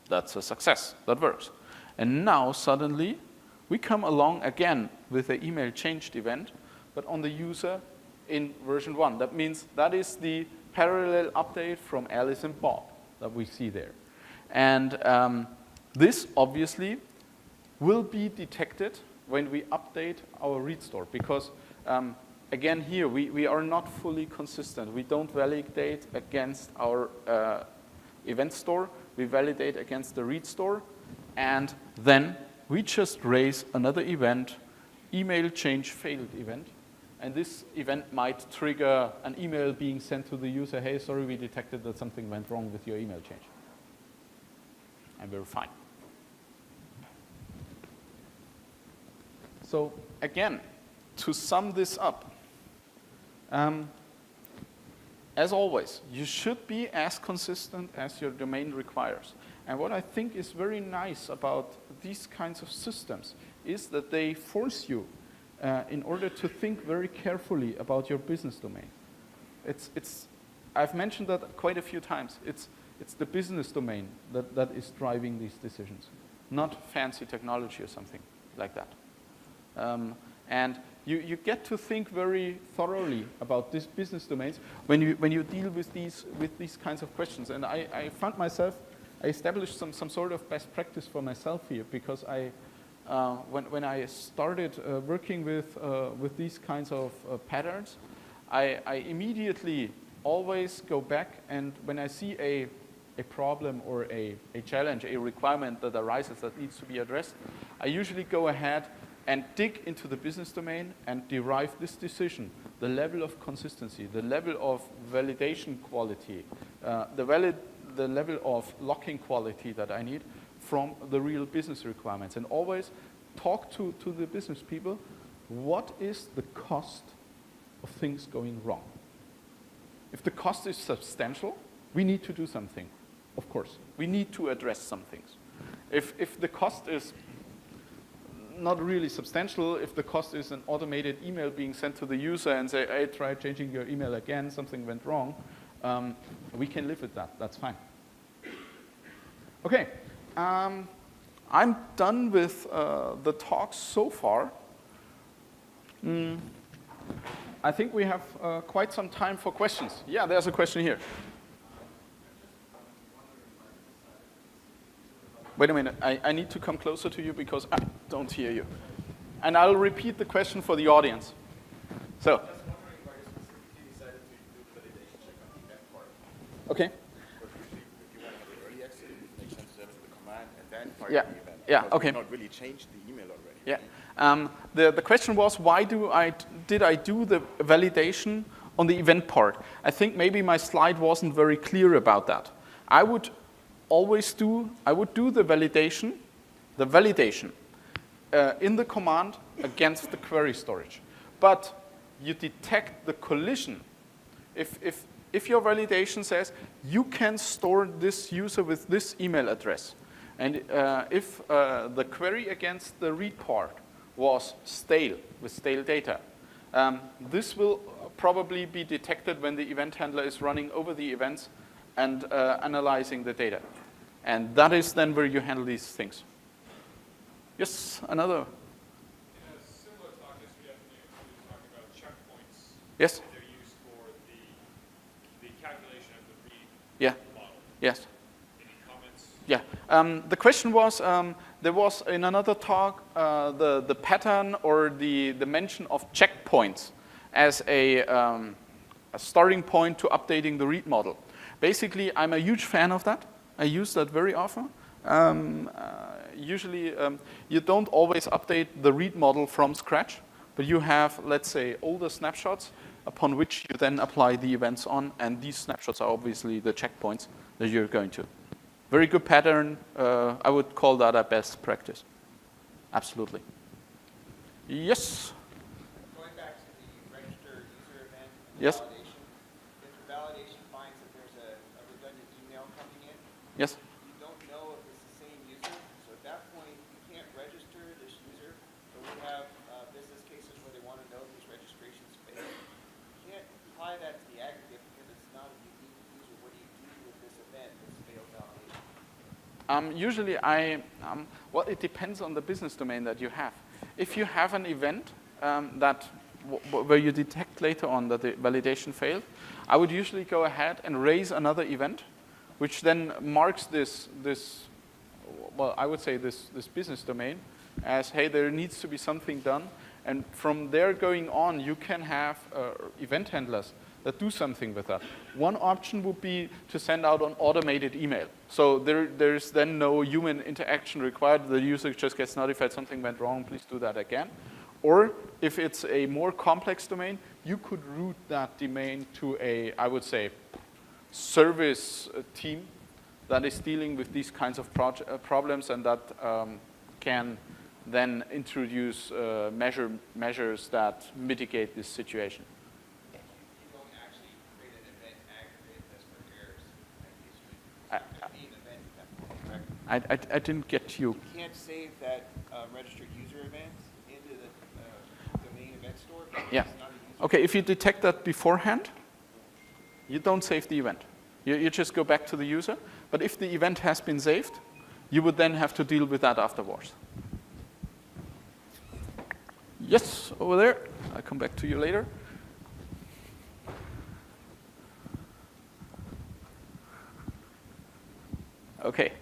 That's a success, that works. And now, suddenly, we come along again with the email changed event, but on the user in version 1. That means that is the parallel update from Alice and Bob that we see there. And this obviously will be detected when we update our read store, because again here we are not fully consistent. We don't validate against our event store, we validate against the read store, and then we just raise another event, email change failed event. And this event might trigger an email being sent to the user, hey, sorry, we detected that something went wrong with your email change. And we're fine. So again, to sum this up, as always, you should be as consistent as your domain requires. And what I think is very nice about these kinds of systems is that they force you in order to think very carefully about your business domain. I've mentioned that quite a few times. It's the business domain that is driving these decisions, not fancy technology or something like that. And you get to think very thoroughly about these business domains when you deal with these kinds of questions. And I found myself, I established some sort of best practice for myself here, because when I started working with these kinds of patterns, I immediately always go back, and when I see a a problem or a challenge, a requirement that arises that needs to be addressed, I usually go ahead and dig into the business domain and derive this decision, the level of consistency, the level of validation quality, the level of locking quality that I need from the real business requirements. And always talk to the business people, what is the cost of things going wrong? If the cost is substantial, we need to do something, of course. We need to address some things. If the cost is not really substantial, if the cost is an automated email being sent to the user and say, hey, try changing your email again, something went wrong, we can live with that, that's fine. Okay, I'm done with the talks so far. I think we have quite some time for questions. Yeah, there's a question here. Wait a minute, I need to come closer to you because I don't hear you. And I'll repeat the question for the audience. So. I'm just wondering why you specifically decided to do the validation check on the event part. Okay. Because usually if you want to have early access, it makes sense to have the command and then fire Yeah. the event. Yeah, because okay. we've not really changed the email already. Yeah. The question was, why did I do the validation on the event part? I think maybe my slide wasn't very clear about that. I would do the validation in the command against the query storage. But you detect the collision. If your validation says, you can store this user with this email address, and if the query against the read part was stale, with stale data, this will probably be detected when the event handler is running over the events and analyzing the data. And that is then where you handle these things. Yes, another. In a similar talk yesterday afternoon, we were talking about checkpoints. Yes. They're used for the calculation of the read Yeah. model. Yes. Any comments? Yeah. The question was, there was in another talk the pattern or the mention of checkpoints as a starting point to updating the read model. Basically, I'm a huge fan of that. I use that very often. Usually, you don't always update the read model from scratch, but you have, let's say, older snapshots upon which you then apply the events on, and these snapshots are obviously the checkpoints that you're going to. Very good pattern. I would call that a best practice. Absolutely. Yes? Going back to the register user event and the Yes. validation, if the validation finds that there's a redundant email coming in, Yes? you don't know if it's the same user, so at that point, you can't register this user, but we have business cases where they want to know these registrations failed. You can't apply that to the aggregate because it's not a unique user. What do you do with this event that's failed validation? Usually well, it depends on the business domain that you have. If you have an event where you detect later on that the validation failed, I would usually go ahead and raise another event, which then marks this business domain as, hey, there needs to be something done. And from there going on, you can have event handlers that do something with that. One option would be to send out an automated email. So there's then no human interaction required. The user just gets notified something went wrong, please do that again. Or if it's a more complex domain, you could route that domain to a, I would say, service team that is dealing with these kinds of problems and that can then introduce measures that mitigate this situation. You don't actually create an event aggregate that's for errors. It's going to be an event at that point, correct? I didn't get you. You can't save that registered user event into the domain event store because Yeah. it's not a user. Okay, if you detect that beforehand, you don't save the event. You just go back to the user. But if the event has been saved, you would then have to deal with that afterwards. Yes, over there. I'll come back to you later. Okay.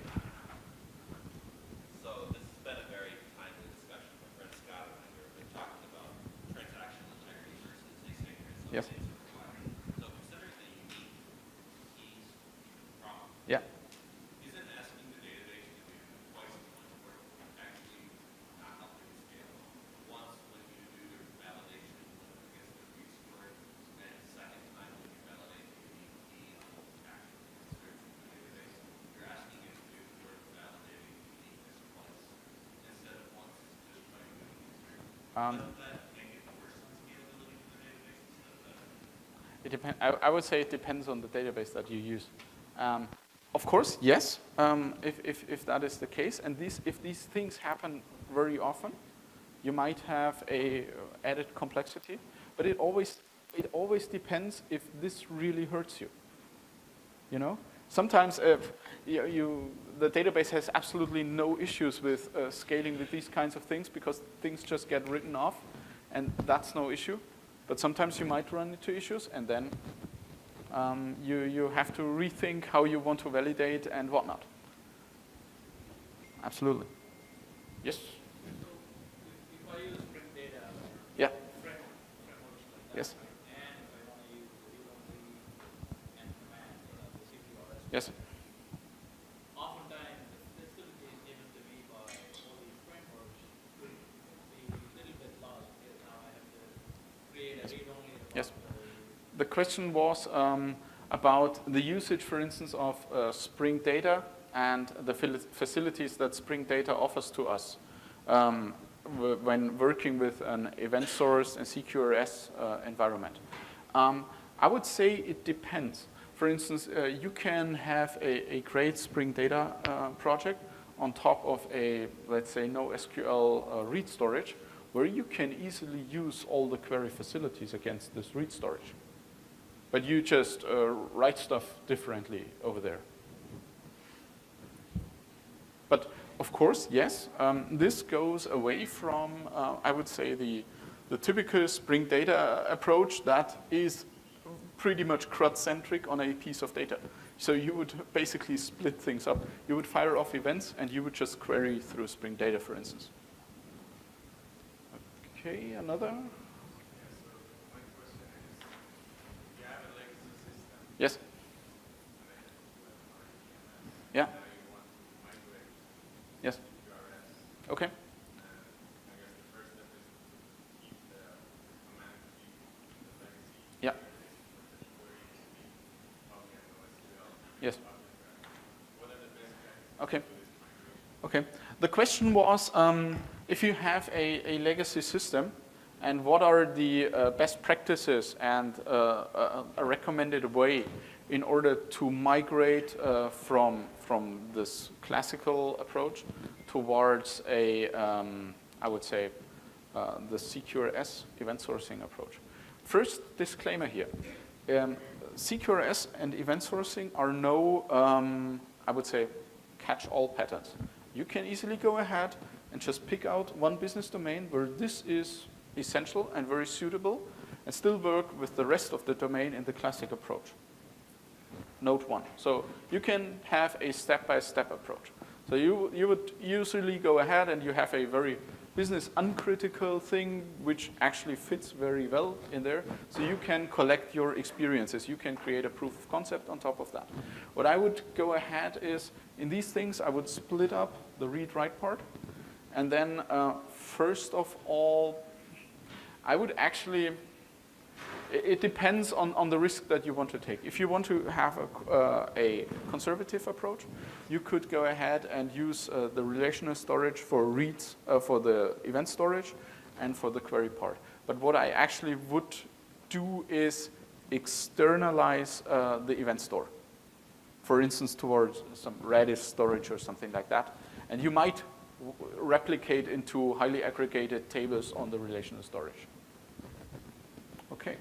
So this has been a very timely discussion. My friend Scott and I have been talking about transactional integrity versus asynchronous. Yes. So considering the unique keys problem, Yeah. It depends. I would say it depends on the database that you use. Of course, yes, if that is the case, and if these things happen very often, you might have a added complexity, but it always depends if this really hurts you. You know, sometimes the database has absolutely no issues with scaling with these kinds of things because things just get written off, and that's no issue. But sometimes you might run into issues, and then you have to rethink how you want to validate and whatnot. Absolutely. Yes? So if I use Spring Data, Yeah. frameworks like that, Yes. and if I want to use read-only and command, the CQRS, Yes. oftentimes the facility is given to me by all these frameworks be a little bit lost because now I have to create a read-only Yes. repository. The question was about the usage, for instance, of Spring Data and the facilities that Spring Data offers to us when working with an event source and CQRS environment. I would say it depends. For instance, you can have a great Spring Data project on top of a, let's say, NoSQL read storage, where you can easily use all the query facilities against this read storage. But you just write stuff differently over there. But of course, yes, this goes away from, I would say, the typical Spring Data approach that is pretty much CRUD-centric on a piece of data. So you would basically split things up. You would fire off events, and you would just query through Spring Data, for instance. Okay, another? Yes. Yeah. Yes. Okay. Yeah. Yes. Okay. Okay. The question was if you have a legacy system, and what are the best practices and a recommended way in order to migrate from this classical approach towards a, I would say, the CQRS event sourcing approach. First disclaimer here. CQRS and event sourcing are no, I would say, catch-all patterns. You can easily go ahead and just pick out one business domain where this is essential and very suitable, and still work with the rest of the domain in the classic approach. Note one. So you can have a step-by-step approach. So you would usually go ahead and you have a very business uncritical thing which actually fits very well in there. So you can collect your experiences. You can create a proof of concept on top of that. What I would go ahead is, in these things, I would split up the read-write part. And then first of all, I would actually, it depends on the risk that you want to take. If you want to have a conservative approach, you could go ahead and use the relational storage for reads, for the event storage, and for the query part. But what I actually would do is externalize the event store. For instance, towards some Redis storage or something like that. And you might replicate into highly aggregated tables on the relational storage. Okay.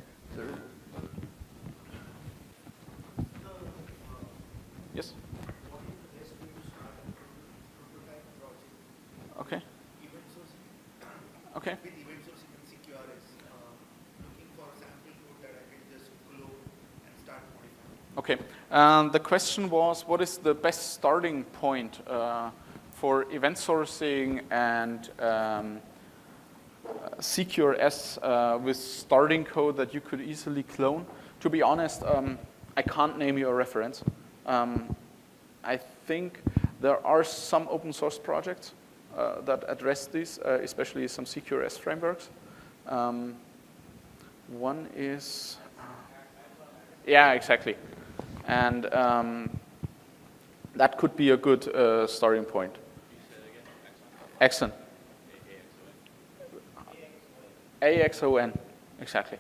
Yes? Okay. Okay. With event sourcing and CQRS, looking for sample code that I can just upload and start modifying. Okay. The question was, what is the best starting point for event sourcing and CQRS with starting code that you could easily clone? To be honest, I can't name you a reference. I think there are some open source projects that address this, especially some CQRS frameworks. One is, yeah, exactly. And that could be a good starting point. Axon. AXON, exactly.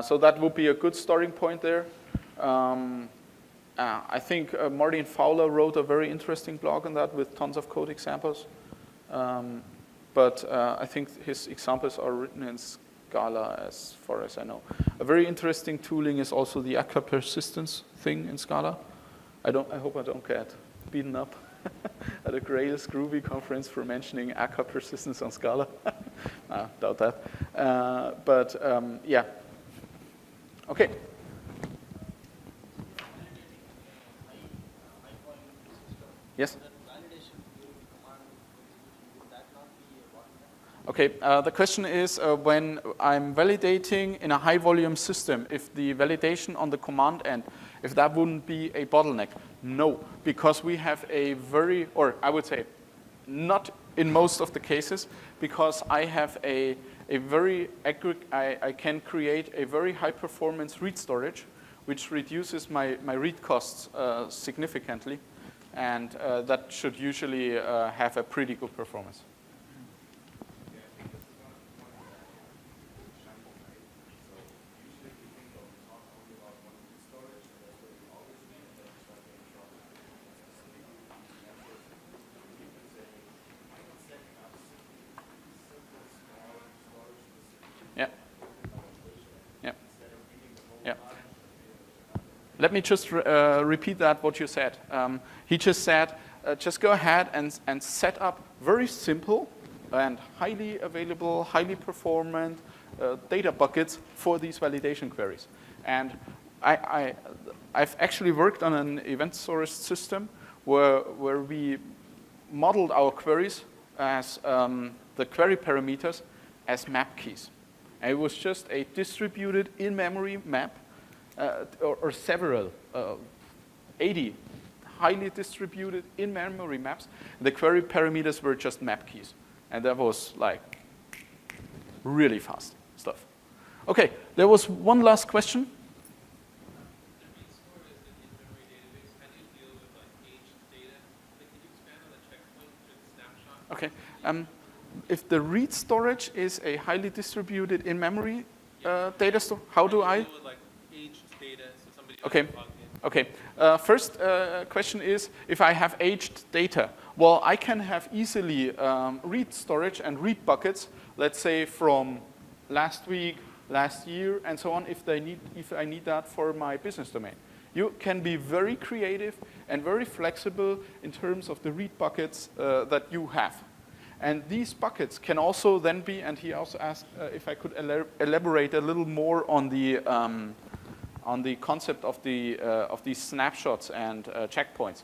So that would be a good starting point there. I think Martin Fowler wrote a very interesting blog on that with tons of code examples. But I think his examples are written in Scala as far as I know. A very interesting tooling is also the akka persistence thing in Scala. I hope I don't get beaten up at a Grails Groovy conference for mentioning akka persistence on Scala. I doubt that. Yeah. Okay. Yes? Okay, the question is when I'm validating in a high volume system, if the validation on the command end, if that wouldn't be a bottleneck. No, because we have a very, or I would say not in most of the cases, because I have a very I can create a very high performance read storage, which reduces my read costs significantly. And that should usually have a pretty good performance. Let me just repeat that, what you said. He just said, just go ahead and set up very simple and highly available, highly performant data buckets for these validation queries. And I've actually worked on an event source system where we modeled our queries as the query parameters as map keys. And it was just a distributed in-memory map or several, 80 highly distributed in-memory maps. The query parameters were just map keys. And that was like really fast stuff. Okay, there was one last question. Okay, if the read storage is a highly distributed in-memory data store, how do I? Okay. Okay. First question is, if I have aged data, well, I can have easily read storage and read buckets, let's say from last week, last year, and so on, if I need that for my business domain. You can be very creative and very flexible in terms of the read buckets that you have. And these buckets can also then be, and he also asked if I could elaborate a little more on the concept of these snapshots and checkpoints.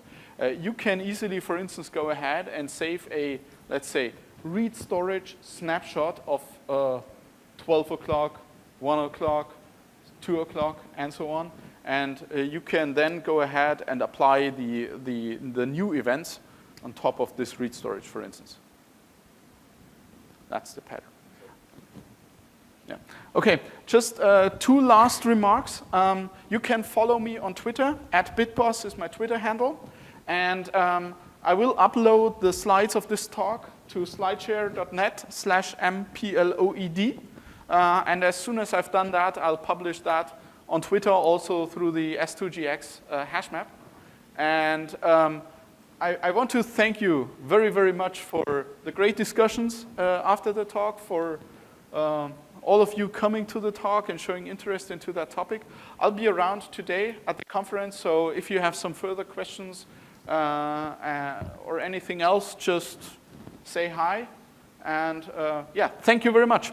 You can easily, for instance, go ahead and save a, let's say, read storage snapshot of 12 o'clock, 1 o'clock, 2 o'clock, and so on. And you can then go ahead and apply the new events on top of this read storage, for instance. That's the pattern. Yeah. Okay, just two last remarks. You can follow me on Twitter, @bitboss is my Twitter handle. And I will upload the slides of this talk to slideshare.net/MPLOED. And as soon as I've done that, I'll publish that on Twitter also through the S2GX hash map. And I want to thank you very, very much for the great discussions after the talk, for all of you coming to the talk and showing interest into that topic. I'll be around today at the conference, so if you have some further questions or anything else, just say hi. And yeah, thank you very much.